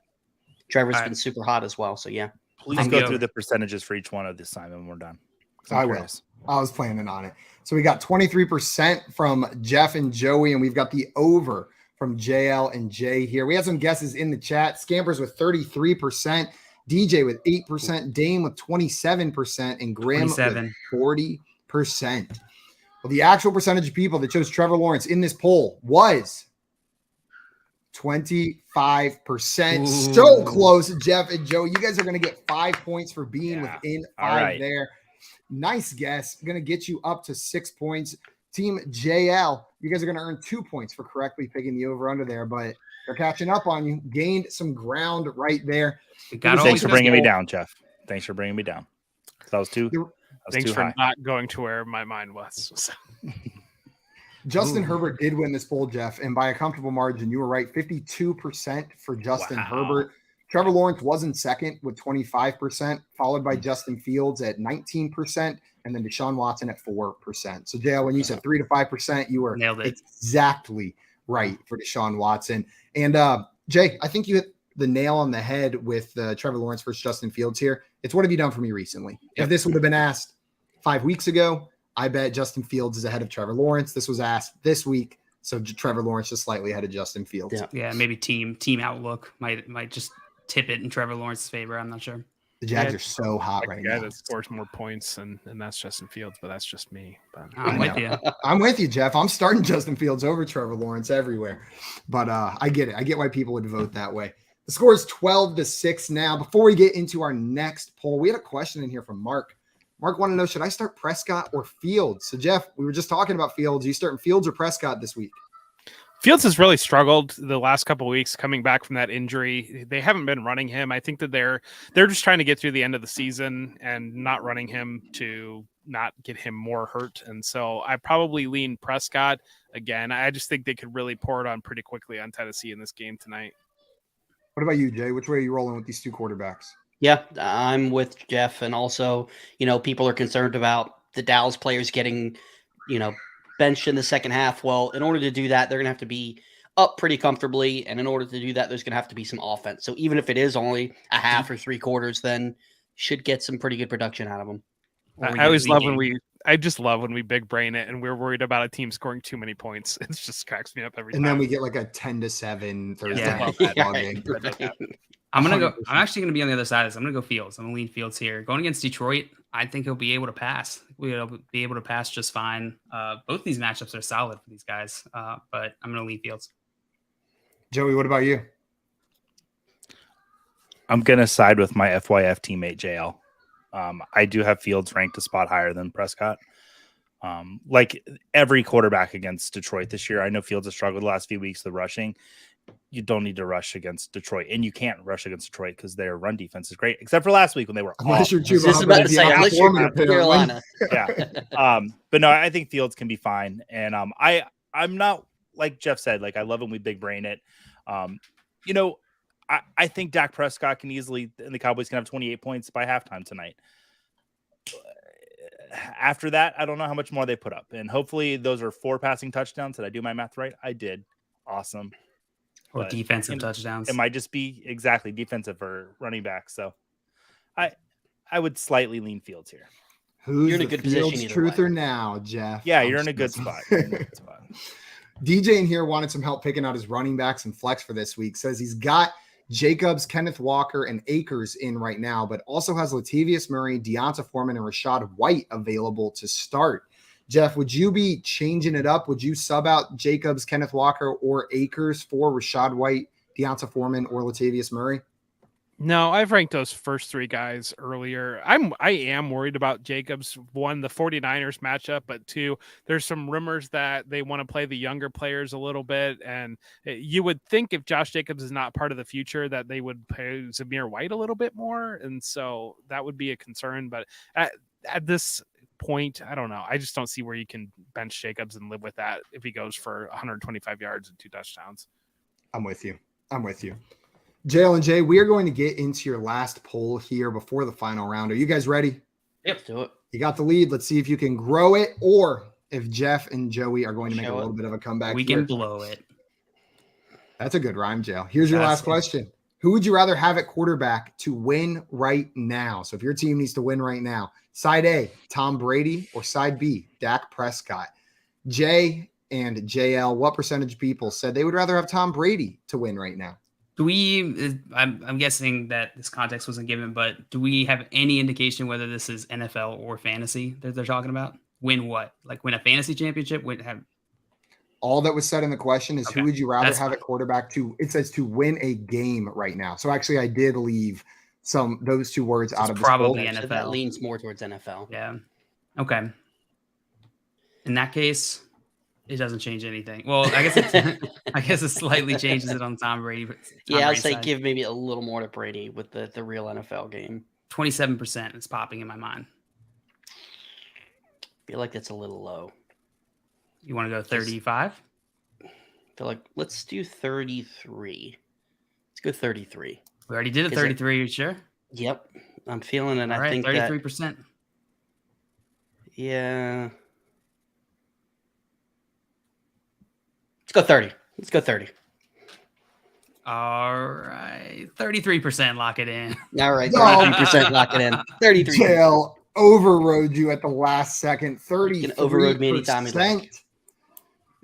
Speaker 3: Trevor's
Speaker 2: All right.
Speaker 3: been super hot as well, so yeah.
Speaker 5: Please
Speaker 2: I'm
Speaker 5: go
Speaker 2: the
Speaker 5: through
Speaker 2: over.
Speaker 5: the percentages for each one of this, Simon, when we're done. 'Cause I'm
Speaker 1: I will.
Speaker 5: curious.
Speaker 1: I was planning on it. So we got 23% from Jeff and Joey, and we've got the over from JL and Jay here. We have some guesses in the chat. Scampers with 33%, DJ with 8%, Dame with 27%, and Graham
Speaker 2: 27.
Speaker 1: with 40%. Well, the actual percentage of people that chose Trevor Lawrence in this poll was 25%. So
Speaker 2: Ooh.
Speaker 1: close, Jeff and Joe. You guys are going to get 5 points for being
Speaker 5: Yeah.
Speaker 1: within
Speaker 5: All
Speaker 1: 5
Speaker 5: right.
Speaker 1: there. Nice guess. Going to get you up to 6 points. Team JL, you guys are going to earn 2 points for correctly picking the over-under there, but they're catching up on you. Gained some ground right there.
Speaker 2: We got
Speaker 5: Thanks for bringing me
Speaker 1: go.
Speaker 5: down, Jeff. Thanks for bringing me down. That was too.
Speaker 4: Thanks
Speaker 5: too
Speaker 4: for
Speaker 5: high.
Speaker 4: not going to where my mind was. So.
Speaker 1: Justin
Speaker 2: Ooh.
Speaker 1: Herbert did win this poll, Jeff, and by a comfortable margin. You were right, 52% for Justin
Speaker 5: Wow.
Speaker 1: Herbert. Trevor Lawrence was in second with 25%, followed by Justin Fields at 19%, and then Deshaun Watson at 4%. So, JL, when you said 3 to 5%, you were
Speaker 2: Nailed it.
Speaker 1: exactly right for Deshaun Watson. And Jay, I think you hit the nail on the head with Trevor Lawrence versus Justin Fields here. It's what have you done for me recently? If this would have been asked 5 weeks ago, I bet Justin Fields is ahead of Trevor Lawrence. This was asked this week, so Trevor Lawrence just slightly ahead of Justin Fields.
Speaker 3: Yeah.
Speaker 2: Yeah, maybe team outlook might just tip it in Trevor Lawrence's favor. I'm not sure.
Speaker 1: The Jags
Speaker 4: Yeah,
Speaker 1: are so hot
Speaker 4: Like
Speaker 1: right
Speaker 4: a guy
Speaker 1: now.
Speaker 4: that scores more points, and that's Justin Fields, but that's just me. But
Speaker 2: I'm with you.
Speaker 1: I'm with you, Jeff. I'm starting Justin Fields over Trevor Lawrence everywhere, but I get it. I get why people would vote that way. The score is 12-6 now. Before we get into our next poll, we had a question in here from Mark. Mark wanted to know, should I start Prescott or Fields? So, Jeff, we were just talking about Fields. Are you starting Fields or Prescott this week?
Speaker 4: Fields has really struggled the last couple of weeks coming back from that injury. They haven't been running him. I think that they're just trying to get through the end of the season and not running him to not get him more hurt. And so I probably lean Prescott again. I just think they could really pour it on pretty quickly on Tennessee in this game tonight.
Speaker 1: What about you, Jay? Which way are you rolling with these two quarterbacks?
Speaker 3: Yeah, I'm with Jeff. And also, people are concerned about the Dallas players getting, benched in the second half. Well, in order to do that, they're going to have to be up pretty comfortably. And in order to do that, there's going to have to be some offense. So even if it is only a half or three quarters, then should get some pretty good production out of them.
Speaker 4: I just love when we big brain it and we're worried about a team scoring too many points. It just cracks me up every time.
Speaker 1: And then we get like a 10-7 Thursday night game.
Speaker 2: I'm actually gonna be on the other side of this. I'm gonna go Fields. I'm gonna lean Fields here. Going against Detroit, I think he'll be able to pass. We'll be able to pass just fine. Both these matchups are solid for these guys. But I'm gonna lean Fields.
Speaker 1: Joey, what about you?
Speaker 5: I'm gonna side with my FYF teammate JL. I do have Fields ranked a spot higher than Prescott. Like every quarterback against Detroit this year, I know Fields has struggled the last few weeks, the rushing. You don't need to rush against Detroit, and you can't rush against Detroit because their run defense is great, except for last week when they were
Speaker 3: unless you're Carolina.
Speaker 5: Yeah. But no, I think Fields can be fine. And I'm not, like Jeff said, like I love when we big brain it. I think Dak Prescott can easily, and the Cowboys can have 28 points by halftime tonight. After that, I don't know how much more they put up. And hopefully those are 4 passing touchdowns. Did I do my math right? I did. Awesome.
Speaker 2: Or defensive touchdowns.
Speaker 5: It might just be exactly defensive or running back. So I would slightly lean Fields here.
Speaker 1: Who's you're in a good position truther now, Jeff?
Speaker 5: Yeah, you're in a good spot.
Speaker 1: DJ in here wanted some help picking out his running backs and flex for this week. Says he's got Jacobs, Kenneth Walker, and Akers in right now, but also has Latavius Murray, Deonta Foreman, and Rashad White available to start. Jeff, would you be changing it up? Would you sub out Jacobs, Kenneth Walker, or Akers for Rashad White, Deonta Foreman, or Latavius Murray?
Speaker 4: No, I've ranked those first 3 guys earlier. I am worried about Jacobs. 1, the 49ers matchup, but 2, there's some rumors that they want to play the younger players a little bit. And you would think if Josh Jacobs is not part of the future that they would play Zamir White a little bit more. And so that would be a concern. But at this point, I don't know. I just don't see where you can bench Jacobs and live with that if he goes for 125 yards and 2 touchdowns.
Speaker 1: I'm with you. JL and Jay, we are going to get into your last poll here before the final round. Are you guys ready?
Speaker 3: Yep, let's do it.
Speaker 1: You got the lead. Let's see if you can grow it, or if Jeff and Joey are going to make a little bit of a comeback.
Speaker 2: We can blow it.
Speaker 1: That's a good rhyme, JL. Here's your last question. Who would you rather have at quarterback to win right now? So if your team needs to win right now, side A, Tom Brady, or side B, Dak Prescott? Jay and JL, what percentage of people said they would rather have Tom Brady to win right now?
Speaker 2: I'm guessing that this context wasn't given, but do we have any indication whether this is NFL or fantasy that they're talking about? Win what? Like win a fantasy championship?
Speaker 1: All that was said in the question is who would you rather have at quarterback it says to win a game right now. So actually I did leave those 2 words out of the
Speaker 2: probably NFL.
Speaker 3: So that leans more towards NFL.
Speaker 2: Yeah. Okay. In that case, it doesn't change anything. Well, I guess it slightly changes it on Tom Brady.
Speaker 3: I'd say give maybe a little more to Brady with the real NFL game.
Speaker 2: 27% is popping in my mind.
Speaker 3: I feel like that's a little low.
Speaker 2: You want to go 35?
Speaker 3: I feel like let's do 33. Let's go 33.
Speaker 2: We already did it 33. Are you sure?
Speaker 3: Yep. I'm feeling it.
Speaker 2: All right,
Speaker 3: I think
Speaker 2: 33%.
Speaker 3: Yeah. Let's go 30.
Speaker 2: All right. 33%. Lock it in.
Speaker 3: All right. 33%. Lock it in. 33.
Speaker 1: JL overrode you at the last second. 30.
Speaker 3: Overrode me anytime he likes.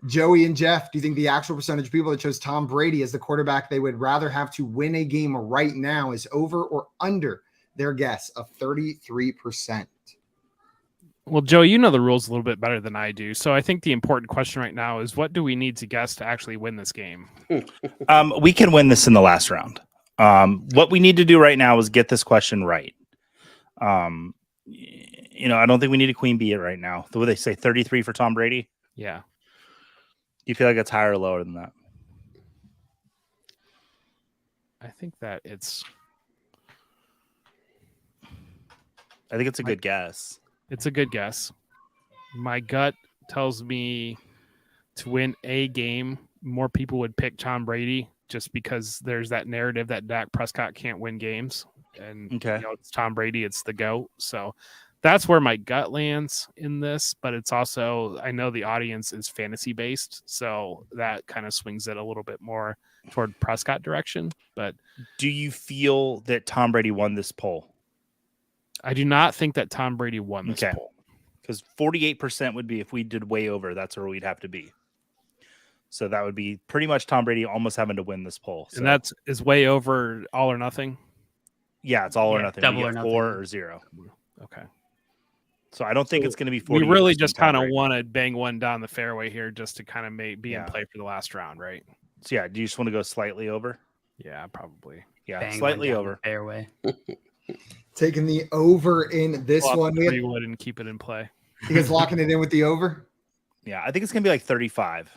Speaker 1: Joey and Jeff, do you think the actual percentage of people that chose Tom Brady as the quarterback they would rather have to win a game right now is over or under their guess of 33%?
Speaker 4: Well, Joe, you know the rules a little bit better than I do. So I think the important question right now is what do we need to guess to actually win this game?
Speaker 5: We can win this in the last round. What we need to do right now is get this question right. I don't think we need a queen bee it right now. The way they say 33 for Tom Brady.
Speaker 4: Yeah.
Speaker 5: Do you feel like it's higher or lower than that?
Speaker 4: I think that
Speaker 5: I think it's a good guess.
Speaker 4: It's a good guess. My gut tells me to win a game, more people would pick Tom Brady just because there's that narrative that Dak Prescott can't win games. And it's Tom Brady, it's the GOAT. So that's where my gut lands in this, but it's also, I know the audience is fantasy based, so that kind of swings it a little bit more toward Prescott direction. But
Speaker 5: do you feel that Tom Brady won this poll?
Speaker 4: I do not think that Tom Brady won this poll.
Speaker 5: Because 48% would be if we did way over, that's where we'd have to be. So that would be pretty much Tom Brady almost having to win this poll. So.
Speaker 4: And that is way over all or nothing?
Speaker 5: Yeah, it's all or nothing.
Speaker 2: Double or nothing.
Speaker 5: 4 or 0.
Speaker 4: Okay.
Speaker 5: So I don't think it's going to be 40.
Speaker 4: We really just kind of want to bang one down the fairway here just to kind of be in play for the last round, right?
Speaker 5: So do you just want to go slightly over?
Speaker 4: Yeah, probably.
Speaker 5: Yeah,
Speaker 2: bang
Speaker 5: slightly over.
Speaker 2: Fairway.
Speaker 1: Taking the over in this one.
Speaker 4: We would and keep it in play.
Speaker 1: You guys locking it in with the over?
Speaker 5: Yeah, I think it's going to be like 35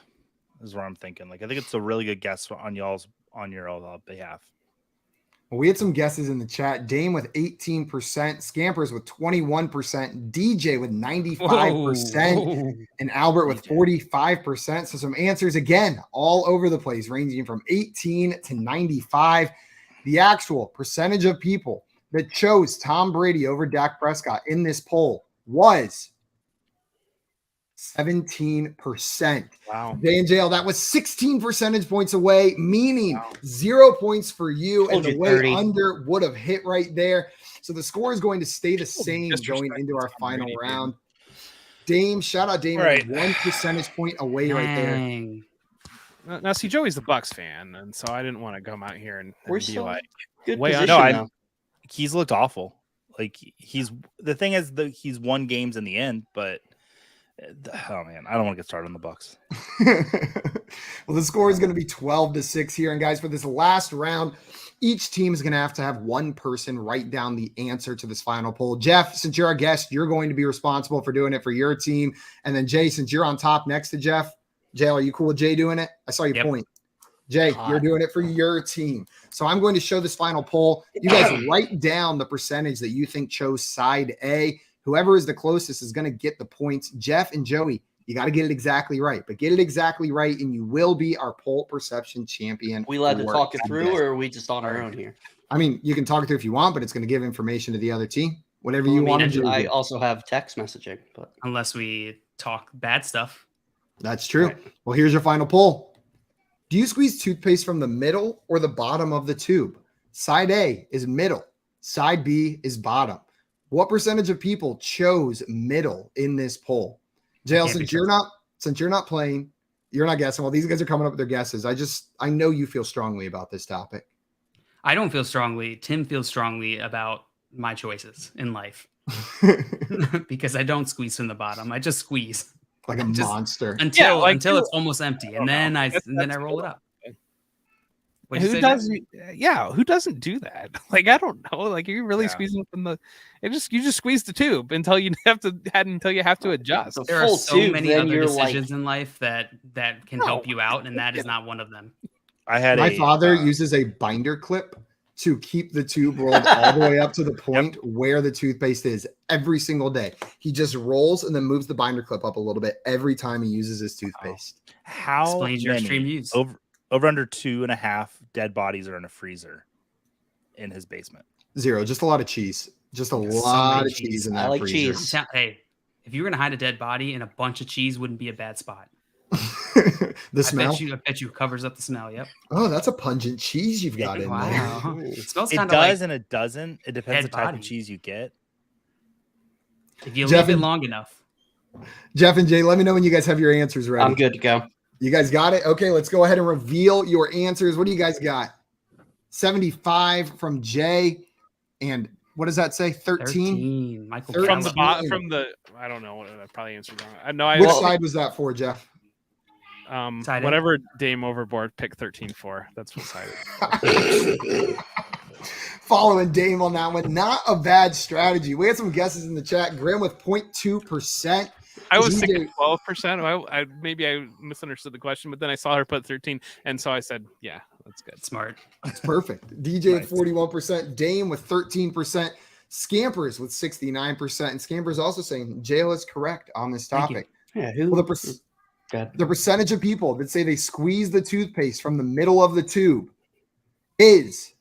Speaker 5: is what I'm thinking. Like, I think it's a really good guess on your behalf.
Speaker 1: Well, we had some guesses in the chat. Dame with 18%, Scampers with 21%, DJ with 95%, and Albert with 45%. So some answers, again, all over the place, ranging from 18 to 95. The actual percentage of people that chose Tom Brady over Dak Prescott in this poll was 17%.
Speaker 4: Wow.
Speaker 1: Jay and JL, that was 16 percentage points away, meaning 0 points for you. And the way under would have hit right there. So the score is going to stay the same going into our final round. Dame, shout out Dame, right. 1 percentage point away right there.
Speaker 4: Now, see, Joey's the Bucks fan, and so I didn't want to come out here and be like,
Speaker 3: good
Speaker 4: way
Speaker 3: position.
Speaker 5: He's looked awful. Like he's won games in the end, but oh man, I don't want to get started on the Bucks.
Speaker 1: Well, the score is going to be 12-6 here, and guys, for this last round, each team is going to have one person write down the answer to this final poll. Jeff, since you're our guest, you're going to be responsible for doing it for your team, and then Jay, since you're on top next to Jeff, Jay, are you cool with Jay doing it? I saw your point. Jay, you're doing it for your team. So I'm going to show this final poll. You guys write down the percentage that you think chose side A. Whoever is the closest is going to get the points. Jeff and Joey, you got to get it exactly right. But get it exactly right, and you will be our poll perception champion.
Speaker 3: We allowed to talk it through, or are we just on our own here?
Speaker 1: I mean, you can talk it through if you want, but it's going to give information to the other team. Whatever you want to do.
Speaker 3: I also have text messaging. But
Speaker 2: unless we talk bad stuff.
Speaker 1: That's true. Right. Well, here's your final poll. Do you squeeze toothpaste from the middle or the bottom of the tube? Side A is middle. Side B is bottom. What percentage of people chose middle in this poll? JL, since you're not playing, you're not guessing. Well, these guys are coming up with their guesses. I know you feel strongly about this topic.
Speaker 2: I don't feel strongly. Tim feels strongly about my choices in life because I don't squeeze from the bottom. I just squeeze.
Speaker 1: Like a monster
Speaker 2: until it's almost empty, and then I roll it up.
Speaker 4: Who doesn't do that? Like, I don't know. Like, you're really squeezing from the. You just squeeze the tube until you have to adjust.
Speaker 2: There are so many other decisions in life that can help you out, and that is not one of them.
Speaker 1: My father uses a binder clip to keep the tube rolled all the way up to the point where the toothpaste is every single day. He just rolls and then moves the binder clip up a little bit every time he uses his toothpaste.
Speaker 5: How
Speaker 2: explains your extreme use.
Speaker 5: Over under 2.5 dead bodies are in a freezer in his basement.
Speaker 1: 0. Just a lot of cheese. Just a lot of cheese in that freezer.
Speaker 3: Cheese.
Speaker 2: Hey, if you were gonna hide a dead body, and a bunch of cheese wouldn't be a bad spot.
Speaker 1: The smell?
Speaker 2: I bet you covers up the smell. Yep.
Speaker 1: Oh, that's a pungent cheese you've got in there.
Speaker 2: It smells
Speaker 5: kind of
Speaker 2: like
Speaker 5: and it doesn't. It depends the type of cheese you get.
Speaker 2: If you leave it long enough.
Speaker 1: Jeff and Jay, let me know when you guys have your answers ready.
Speaker 3: I'm good to go.
Speaker 1: You guys got it? Okay, let's go ahead and reveal your answers. What do you guys got? 75 from Jay. And what does that say? 13?
Speaker 2: Michael
Speaker 4: from the I don't know. I probably answered wrong.
Speaker 1: Which side was that for, Jeff?
Speaker 4: Whatever Dame overboard, pick 13-4. That's what side.
Speaker 1: Following Dame on that one. Not a bad strategy. We had some guesses in the chat. Graham with 0.2%.
Speaker 4: I was thinking 12%. Maybe I misunderstood the question, but then I saw her put 13, and so I said, "Yeah, that's good,
Speaker 2: smart,
Speaker 1: that's perfect." DJ at 41%, Dame with 13%, Scampers with 69%, and Scampers also saying jail is correct on this topic.
Speaker 3: Yeah,
Speaker 1: well, the percentage of people that say they squeeze the toothpaste from the middle of the tube is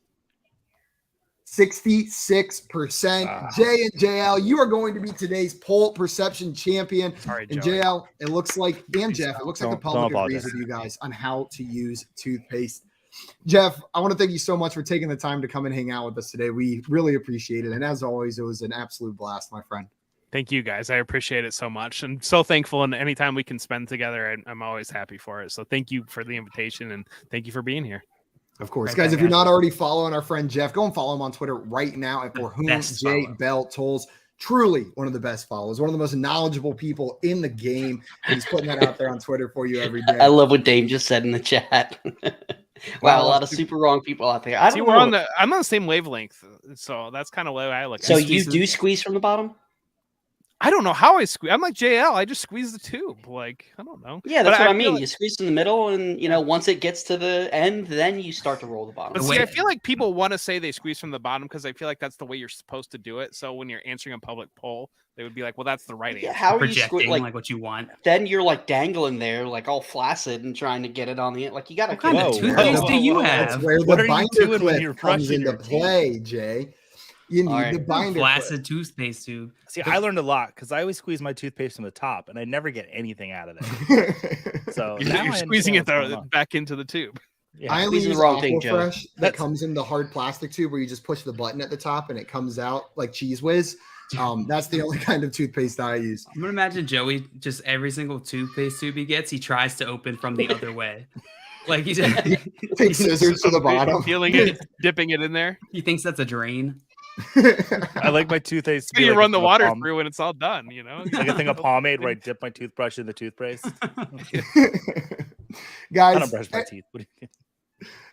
Speaker 1: 66%. Jay and JL, you are going to be today's poll perception champion.
Speaker 4: Sorry,
Speaker 1: and JL, it looks like, and Jeff, it looks like the public agrees with you guys on how to use toothpaste. Jeff, I want to thank you so much for taking the time to come and hang out with us today. We really appreciate it. And as always, it was an absolute blast, my friend.
Speaker 4: Thank you, guys. I appreciate it so much. And so thankful. And anytime we can spend together, I'm always happy for it. So thank you for the invitation, and thank you for being here.
Speaker 1: Of course, guys, if you're not already following our friend Jeff, go and follow him on Twitter right now at For Whom J Bell Tolls. Truly one of the best followers, one of the most knowledgeable people in the game. And he's putting that out there on Twitter for you every day.
Speaker 3: I love what Dame just said in the chat. Wow, a lot of super wrong people out there.
Speaker 4: I'm on the same wavelength, so that's kind of the way I look at it.
Speaker 3: So you do squeeze from the bottom?
Speaker 4: I don't know how I squeeze. I'm like JL. I just squeeze the tube. Like, I don't know.
Speaker 3: Yeah, that's what I mean. Like, you squeeze in the middle, and once it gets to the end, then you start to roll the bottom.
Speaker 4: But see, I feel like people want to say they squeeze from the bottom because I feel like that's the way you're supposed to do it. So when you're answering a public poll, they would be like, "Well, that's the right answer."
Speaker 3: How are
Speaker 2: projecting
Speaker 3: you
Speaker 2: like what you want?
Speaker 3: Then you're like dangling there, like all flaccid, and trying to get it on the end. Like you got to.
Speaker 2: What kind of toothpaste do you have?
Speaker 1: That's where the binder clip comes into play, Jay. You need the binder.
Speaker 2: Flaccid toothpaste tube.
Speaker 5: See, I learned a lot because I always squeeze my toothpaste from the top, and I never get anything out of it. So
Speaker 4: you're squeezing it back into the tube.
Speaker 1: Yeah. I only use the wrong thing, Joe. That comes in the hard plastic tube where you just push the button at the top and it comes out like Cheese Whiz. That's the only kind of toothpaste I use.
Speaker 2: I'm gonna imagine Joey just every single toothpaste tube he gets, he tries to open from the other way. Like he
Speaker 1: takes scissors to the bottom,
Speaker 4: peeling it, dipping it in there.
Speaker 2: He thinks that's a drain.
Speaker 5: I like my toothpaste.
Speaker 4: You run the water through and it's all done.
Speaker 5: Like a thing of pomade where I dip my toothbrush in the toothpaste.
Speaker 1: Guys,
Speaker 5: I don't brush my teeth.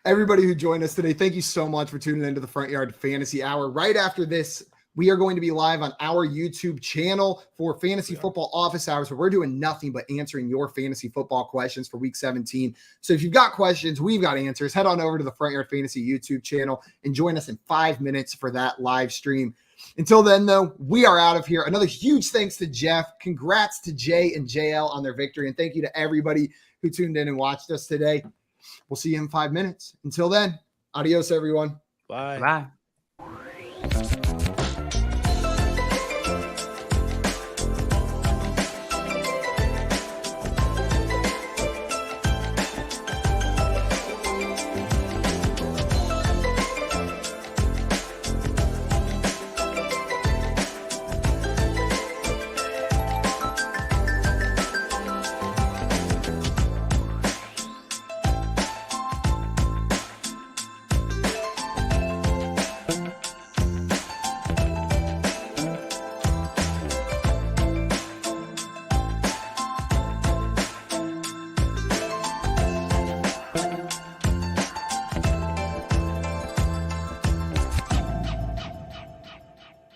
Speaker 1: Everybody who joined us today, thank you so much for tuning into the Front Yard Fantasy Hour. Right after this, we are going to be live on our YouTube channel for Fantasy Football Office Hours, where we're doing nothing but answering your fantasy football questions for Week 17. So if you've got questions, we've got answers. Head on over to the Front Yard Fantasy YouTube channel and join us in 5 minutes for that live stream. Until then, though, we are out of here. Another huge thanks to Jeff. Congrats to Jay and JL on their victory. And thank you to everybody who tuned in and watched us today. We'll see you in 5 minutes. Until then, adios, everyone.
Speaker 5: Bye.
Speaker 2: Bye.